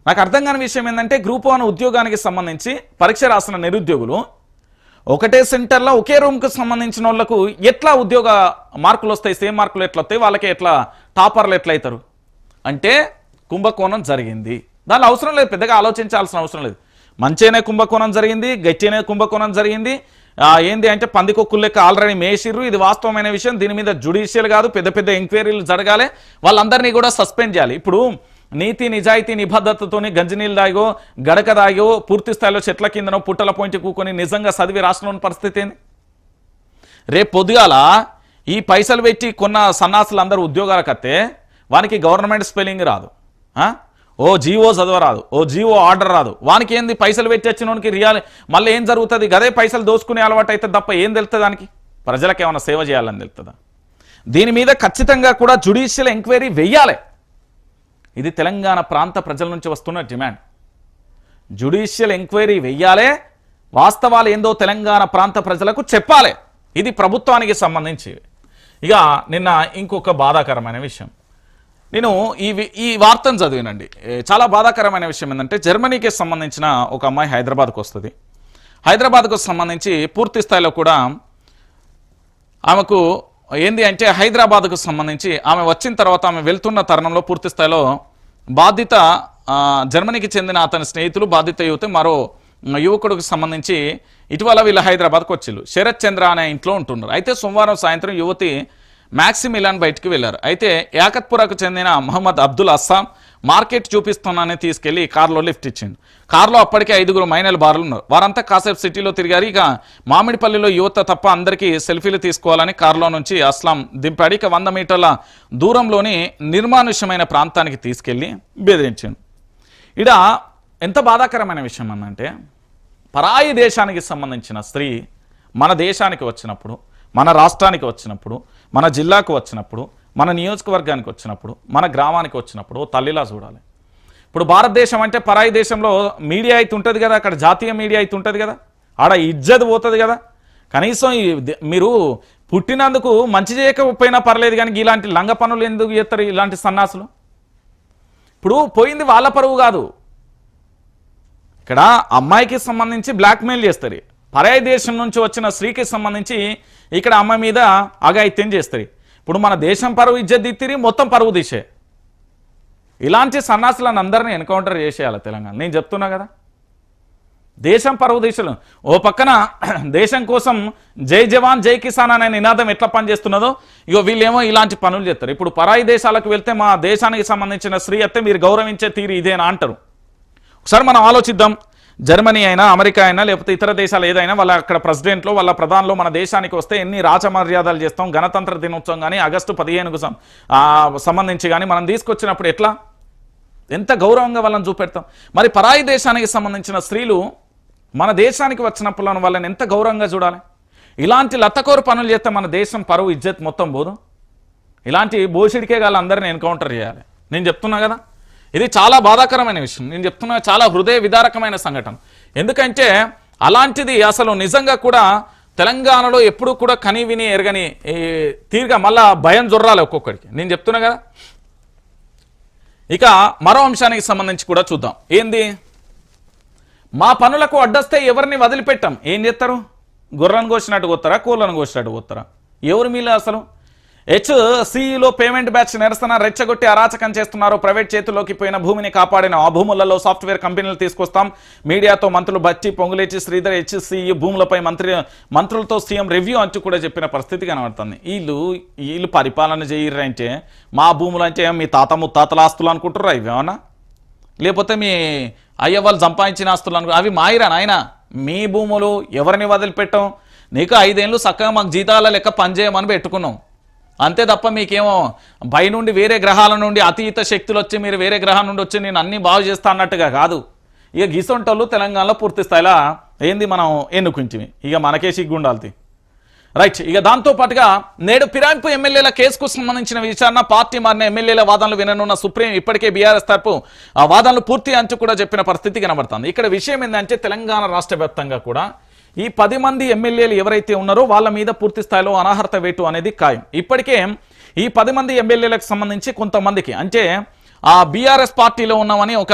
నాకు అర్థం కాని విషయం ఏంటంటే, గ్రూప్ 1 ఉద్యోగానికి సంబంధించి పరీక్ష రాసిన నిరుద్యోగులు ఒకటే సెంటర్లో ఒకే రూమ్కి సంబంధించిన వాళ్ళకు ఎట్లా ఉద్యోగ మార్కులు వస్తాయి, సేమ్ మార్కులు ఎట్లా వస్తాయి, వాళ్ళకి ఎట్లా టాపర్లు ఎట్లయితారు? అంటే కుంభకోణం జరిగింది. దాని అవసరం లేదు, పెద్దగా ఆలోచించాల్సిన అవసరం లేదు. మంచిగానే కుంభకోణం జరిగింది, గట్టినే కుంభకోణం జరిగింది. ఏంది అంటే పందికొక్కులు లెక్క ఆల్రెడీ మేసిర్రు, ఇది వాస్తవమైన విషయం. దీని మీద జ్యుడిషియల్ కాదు, పెద్ద పెద్ద ఎంక్వైరీలు జరగాలి, వాళ్ళందరినీ కూడా సస్పెండ్ చేయాలి. ఇప్పుడు నీతి నిజాయితీ నిబద్ధతతోని గంజినీళ్ళు దాగో గడక దాగో పూర్తి స్థాయిలో చెట్ల కిందనో పుట్టల పాయింట్ కూకొని నిజంగా చదివి రాష్ట్రంలోని పరిస్థితి ఏంది? రేపు పొద్దుగాల ఈ పైసలు పెట్టి కొన్న సన్నాసులు అందరూ ఉద్యోగాలకు వస్తే వానికి గవర్నమెంట్ స్పెల్లింగ్ రాదు, ఓ జీవో చదవరాదు, ఓ జీవో ఆర్డర్ రాదు, వానికి ఏంది పైసలు పెట్టి వచ్చినోనికి మళ్ళీ ఏం జరుగుతుంది? గదే పైసలు దోసుకునే అలవాటు అయితే తప్ప ఏం తెలుస్తుంది దానికి? ప్రజలకు ఏమైనా సేవ చేయాలని తెలుస్తుందా? దీని మీద ఖచ్చితంగా కూడా జ్యుడిషియల్ ఎంక్వైరీ వెయ్యాలి. ఇది తెలంగాణ ప్రాంత ప్రజల నుంచి వస్తున్న డిమాండ్. జ్యుడిషియల్ ఎంక్వైరీ వెయ్యాలి, వాస్తవాలు ఏందో తెలంగాణ ప్రాంత ప్రజలకు చెప్పాలి. ఇది ప్రభుత్వానికి సంబంధించి. ఇక నిన్న ఇంకొక బాధాకరమైన విషయం, నేను ఈ వార్తను చదివినండి. చాలా బాధాకరమైన విషయం ఏంటంటే, జర్మనీకి సంబంధించిన ఒక అమ్మాయి హైదరాబాద్కు వస్తుంది. హైదరాబాద్కు సంబంధించి పూర్తి స్థాయిలో కూడా ఆమెకు ఏంది అంటే, హైదరాబాద్కు సంబంధించి ఆమె వచ్చిన తర్వాత ఆమె వెళ్తున్న తరుణంలో పూర్తి స్థాయిలో బాధిత జర్మనీకి చెందిన అతని స్నేహితులు, బాధిత యువతి మరో యువకుడికి సంబంధించి ఇటీవల వీళ్ళు హైదరాబాద్కు వచ్చిళ్ళు. శరత్ చంద్ర అనే ఇంట్లో ఉంటున్నారు. అయితే సోమవారం సాయంత్రం యువతి మ్యాక్సిమిలాన్ బయటికి వెళ్లారు. అయితే యాకత్పురకు చెందిన మహమ్మద్ అబ్దుల్ అస్సాం మార్కెట్ చూపిస్తున్నానని తీసుకెళ్లి కారులో లిఫ్ట్ ఇచ్చిండు. కారులో అప్పటికే 5 మైనర్ బారులు ఉన్నారు. వారంతా కాసేపు సిటీలో తిరిగారు. ఇక మామిడిపల్లిలో యువత తప్ప అందరికీ సెల్ఫీలు తీసుకోవాలని కారులో నుంచి అస్లాం దింపాడు. ఇక 100 మీటర్ల దూరంలోని నిర్మానుష్యమైన ప్రాంతానికి తీసుకెళ్లి బెదిరించాడు. ఇడ ఎంత బాధాకరమైన విషయం అనంటే, పరాయి దేశానికి సంబంధించిన స్త్రీ మన దేశానికి వచ్చినప్పుడు, మన రాష్ట్రానికి వచ్చినప్పుడు, మన జిల్లాకు వచ్చినప్పుడు, మన నియోజకవర్గానికి వచ్చినప్పుడు, మన గ్రామానికి వచ్చినప్పుడు తల్లిలా చూడాలి. ఇప్పుడు భారతదేశం అంటే పరాయి దేశంలో మీడియా అయితే ఉంటుంది కదా, అక్కడ జాతీయ మీడియా అయితే ఉంటుంది కదా, ఆడ ఇజ్జత్ పోతుంది కదా. కనీసం మీరు పుట్టినందుకు మంచి చేయకపోయినా పర్లేదు, కానీ ఇలాంటి లంగ పనులు ఎందుకు చేస్తారు ఇలాంటి సన్నాసులు? ఇప్పుడు పోయింది వాళ్ళ పరువు కాదు, ఇక్కడ అమ్మాయికి సంబంధించి బ్లాక్మెయిల్ చేస్తారు, పరాయి దేశం నుంచి వచ్చిన స్త్రీకి సంబంధించి ఇక్కడ అమ్మాయి మీద అఘాయిత్యం చేస్తారు. ఇప్పుడు మన దేశం పరువు ఇజ్జత్ తీరి మొత్తం పరువు తీసే ఇలాంటి సన్నాసులను అందరినీ ఎన్కౌంటర్ చేసేయాలి తెలంగాణ. నేను చెప్తున్నా కదా, దేశం పరువు దేశాలు ఓ పక్కన దేశం కోసం జై జవాన్ జై కిసాన్ అనే నినాదం ఎట్లా పనిచేస్తున్నదో ఇగో వీళ్ళేమో ఇలాంటి పనులు చేస్తారు. ఇప్పుడు పరాయి దేశాలకు వెళ్తే మా దేశానికి సంబంధించిన స్త్రీ అయితే మీరు గౌరవించే తీరు ఇదేనా అంటారు. ఒకసారి మనం ఆలోచిద్దాం. జర్మనీ అయినా అమెరికా అయినా లేకపోతే ఇతర దేశాలు ఏదైనా వాళ్ళ అక్కడ ప్రెసిడెంట్లో వాళ్ళ ప్రధానిలో మన దేశానికి వస్తే ఎన్ని రాజమర్యాదలు చేస్తాం. గణతంత్ర దినోత్సవం కానీ ఆగస్టు 15కు సంబంధించి కానీ మనం తీసుకొచ్చినప్పుడు ఎట్లా ఎంత గౌరవంగా వాళ్ళని చూపెడతాం. మరి పరాయి దేశానికి సంబంధించిన స్త్రీలు మన దేశానికి వచ్చినప్పుడు వాళ్ళని ఎంత గౌరవంగా చూడాలి. ఇలాంటి లత్తకోరు పనులు చేస్తే మన దేశం పరువు ఇజ్జత్ మొత్తం పోదు. ఇలాంటి బోషిడికే వాళ్ళందరినీ ఎన్కౌంటర్ చేయాలి. నేను చెప్తున్నా కదా, ఇది చాలా బాధాకరమైన విషయం. నేను చెప్తున్నా చాలా హృదయ విదారకమైన సంఘటన. ఎందుకంటే అలాంటిది అసలు నిజంగా కూడా తెలంగాణలో ఎప్పుడూ కూడా కని విని ఎరగని తీరుగా మళ్ళా భయం జొర్రాలి ఒక్కొక్కడికి. నేను చెప్తున్నా కదా. ఇక మరో అంశానికి సంబంధించి కూడా చూద్దాం. ఏంది, మా పనులకు అడ్డొస్తే ఎవరిని వదిలిపెట్టాం. ఏం చేస్తారు? గుర్రను కోసినట్టు కొత్తారా, కూలను కోసినట్టు కొత్తారా? ఎవరు మీలో అసలు? హెచ్సిఈలో పేమెంట్ బ్యాచ్ నిరసన రెచ్చగొట్టి అరాచకం చేస్తున్నారు. ప్రైవేట్ చేతుల్లోకి పోయిన భూమిని కాపాడిన ఆ భూములలో సాఫ్ట్వేర్ కంపెనీలు తీసుకొస్తాం. మీడియాతో మంత్రులు బట్టి పొంగులేచి శ్రీధర్ హెచ్సిఈ భూములపై మంత్రులతో సీఎం రివ్యూ అంటూ కూడా చెప్పిన పరిస్థితి కనబడుతుంది. వీళ్ళు పరిపాలన చేయరంటే మా భూములు అంటే మీ తాత ముత్తాతల ఆస్తులు అనుకుంటారా ఇవేమన్నా? లేకపోతే మీ అయ్య వాళ్ళు సంపాదించిన ఆస్తులు అనుకో అవి మాయిరా నాయన. మీ భూములు ఎవరిని వదిలిపెట్టాం? నీకు 5 ఏళ్ళు చక్కగా మాకు జీతాల లెక్క పనిచేయమని పెట్టుకున్నాం అంతే తప్ప మీకేమో పై నుండి వేరే గ్రహాల నుండి అతీత శక్తులు వచ్చి మీరు వేరే గ్రహం నుండి వచ్చి నేను అన్ని బాగు చేస్తా అన్నట్టుగా కాదు. ఇక గీసొంటోళ్ళు తెలంగాణలో పూర్తి స్థాయిలో ఏంది మనం ఎన్నుకుంటివి. ఇక మనకే సిగ్గుండాలి. రైట్. ఇక దాంతో పాటుగా నేడు ఫిరాయింపు ఎమ్మెల్యేల కేసుకు సంబంధించిన విచారణ, పార్టీ మారిన ఎమ్మెల్యేల వాదనలు విననున్న సుప్రీం ఇప్పటికే బీఆర్ఎస్ తరపు ఆ వాదనలు పూర్తి అంటూ కూడా చెప్పిన పరిస్థితి కనబడుతుంది. ఇక్కడ విషయం ఏంటంటే తెలంగాణ రాష్ట్ర వ్యాప్తంగా కూడా ఈ 10 మంది ఎమ్మెల్యేలు ఎవరైతే ఉన్నారో వాళ్ళ మీద పూర్తి స్థాయిలో అనర్హత వేటు అనేది ఖాయం. ఇప్పటికే ఈ 10 మంది ఎమ్మెల్యేలకు సంబంధించి కొంతమందికి అంటే ఆ బీఆర్ఎస్ పార్టీలో ఉన్నామని ఒక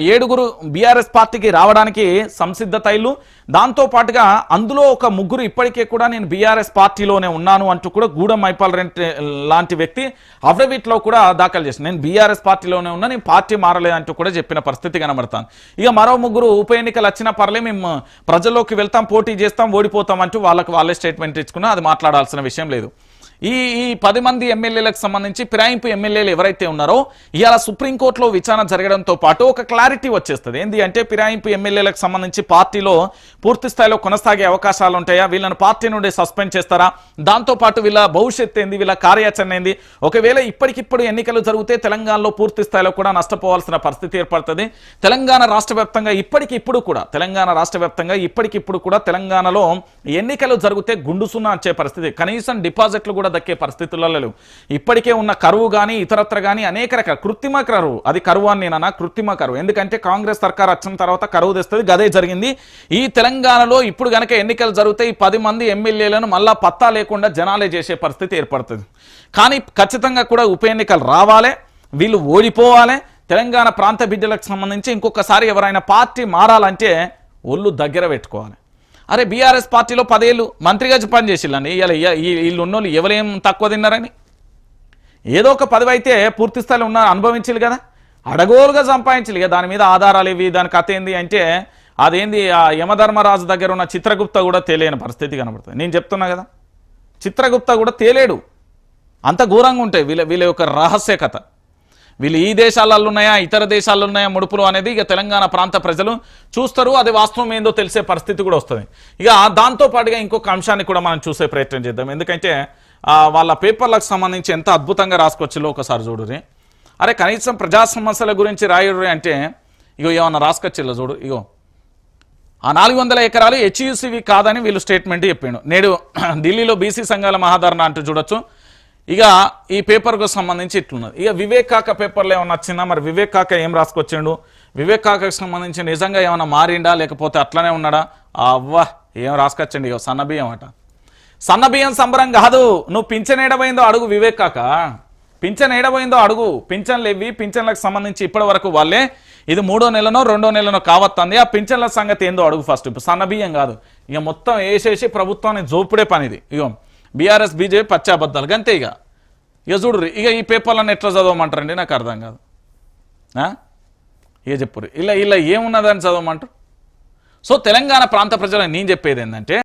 7గురు బీఆర్ఎస్ పార్టీకి రావడానికి సంసిద్ధతైలు. దాంతో పాటుగా అందులో ఒక 3 ఇప్పటికే కూడా నేను బీఆర్ఎస్ పార్టీలోనే ఉన్నాను అంటూ కూడా గూడెం మైపాల్ రెడ్డి లాంటి వ్యక్తి అఫిడవిట్లో కూడా దాఖలు చేసి నేను బీఆర్ఎస్ పార్టీలోనే ఉన్నా, నేను పార్టీ మారలేదు అంటూ కూడా చెప్పిన పరిస్థితి కనబడతాను. ఇక మరో 3 ఉప ఎన్నికలు వచ్చినా పర్లే మేము ప్రజల్లోకి వెళ్తాం, పోటీ చేస్తాం, ఓడిపోతాం అంటూ వాళ్ళే స్టేట్మెంట్ ఇచ్చుకున్నా అది మాట్లాడాల్సిన విషయం లేదు. ఈ 10 మంది ఎమ్మెల్యేలకు సంబంధించి ఫిరాయింపు ఎమ్మెల్యేలు ఎవరైతే ఉన్నారో ఇవాళ సుప్రీంకోర్టులో విచారణ జరగడంతో పాటు ఒక క్లారిటీ వచ్చేస్తుంది. ఏంటి అంటే ఫిరాయింపు ఎమ్మెల్యేలకు సంబంధించి పార్టీలో పూర్తి స్థాయిలో కొనసాగే అవకాశాలు ఉంటాయా, వీళ్ళని పార్టీ నుండి సస్పెండ్ చేస్తారా, దాంతోపాటు వీళ్ళ భవిష్యత్తు ఏంది, వీళ్ళ కార్యాచరణ ఏంది, ఒకవేళ ఇప్పటికిప్పుడు ఎన్నికలు జరిగితే తెలంగాణలో పూర్తి స్థాయిలో కూడా నష్టపోవాల్సిన పరిస్థితి ఏర్పడుతుంది. తెలంగాణ రాష్ట్ర వ్యాప్తంగా ఇప్పటికిప్పుడు కూడా తెలంగాణలో ఎన్నికలు జరిగితే గుండు సున్నా వచ్చే పరిస్థితి, కనీసం డిపాజిట్లు కూడా దక్కే పరిస్థితులలో లేవు. ఇప్పటికే ఉన్న కరువు కానీ ఇతరత్ర కానీ అనేక రకాల కృత్రిమ కరువు, అది కరువు అని నేనన్నా కృత్రిమ కరువు, ఎందుకంటే కాంగ్రెస్ సర్కార్ వచ్చిన తర్వాత కరువు తెస్తుంది, గదే జరిగింది. ఈ తెలంగాణలో ఇప్పుడు గనక ఎన్నికలు జరిగితే ఈ 10 మంది ఎమ్మెల్యేలను మళ్ళా పత్తా లేకుండా జనాలే చేసే పరిస్థితి ఏర్పడుతుంది. కానీ ఖచ్చితంగా కూడా ఉప ఎన్నికలు రావాలి, వీళ్ళు ఓడిపోవాలి. తెలంగాణ ప్రాంత బిడ్డలకు సంబంధించి ఇంకొకసారి ఎవరైనా పార్టీ మారాలంటే ఒళ్ళు దగ్గర పెట్టుకోవాలి. అరే బీఆర్ఎస్ పార్టీలో 10 ఏళ్ళు మంత్రిగా పనిచేసిల్లండి, వీళ్ళు ఉన్నోళ్ళు ఎవరేం తక్కువ తిన్నారని ఏదో ఒక పదవి అయితే పూర్తి స్థాయిలో ఉన్న అనుభవించాలి కదా, అడగోలుగా సంపాదించాలి కదా. దాని మీద ఆధారాలు ఇవి, దాని కథ ఏంది అంటే అదేంది ఆ యమధర్మరాజు దగ్గర ఉన్న చిత్రగుప్త కూడా తేలేని పరిస్థితి కనబడుతుంది. నేను చెప్తున్నా కదా, చిత్రగుప్త కూడా తేలేడు, అంత ఘోరంగా ఉంటాయి వీళ్ళ యొక్క రహస్య కథ. వీళ్ళు ఈ దేశాలలో ఉన్నాయా ఇతర దేశాల్లో ఉన్నాయా ముడుపులు అనేది ఇక తెలంగాణ ప్రాంత ప్రజలు చూస్తారు, అది వాస్తవం ఏందో తెలిసే పరిస్థితి కూడా వస్తుంది. ఇక దాంతోపాటుగా ఇంకొక అంశాన్ని కూడా మనం చూసే ప్రయత్నం చేద్దాం. ఎందుకంటే వాళ్ళ పేపర్లకు సంబంధించి ఎంత అద్భుతంగా రాసుకొచ్చిందో ఒకసారి చూడురి. అరే కనీసం ప్రజా సమస్యల గురించి రాయుడు అంటే ఇగో ఏమన్నా రాసుకొచ్చిల్లో చూడు. ఇగో ఆ 400 ఎకరాలు హెచ్యుసివి కాదని వీళ్ళు స్టేట్మెంట్ చెప్పాడు. నేడు ఢిల్లీలో బీసీ సంఘాల మహాధరణ అంటూ చూడొచ్చు. ఇక ఈ పేపర్కు సంబంధించి ఇట్లున్నది. ఇక వివేక్ కాక పేపర్లో ఏమన్నా వచ్చిందా? మరి వివేక్ కాక ఏం రాసుకొచ్చిండు? వివేక్ కాకకు సంబంధించి నిజంగా ఏమైనా మారిండా లేకపోతే అట్లనే ఉన్నాడా? అవ్వా ఏం రాసుకొచ్చండి. ఇక సన్నబియ్యం అట. సన్నబియ్యం సంబరం కాదు, నువ్వు పింఛన్ ఏడబోయిందో అడుగు వివేక్ కాక. పింఛన్ ఏడబోయిందో అడుగు. పింఛన్లు ఇవి, పింఛన్లకు సంబంధించి ఇప్పటి వరకు వాళ్ళే ఇది 3వ నెలనో 2వ నెలనో కావస్తుంది. ఆ పింఛన్ల సంగతి ఏందో అడుగు ఫస్ట్. సన్నబియ్యం కాదు, ఇక మొత్తం వేసేసి ప్రభుత్వాన్ని జోపుడే పనిది. ఇగో బీఆర్ఎస్ బీజేపీ పచ్చాబద్దాలు గంతే. ఇక చూడు ఇక ఈ పేపర్లను ఎట్లా చదవమంటారండి? నాకు అర్థం కాదు. ఇక చెప్పురు ఇలా ఏమున్నదని చదవమంటారు? సో తెలంగాణ ప్రాంత ప్రజలకు నేను చెప్పేది ఏంటంటే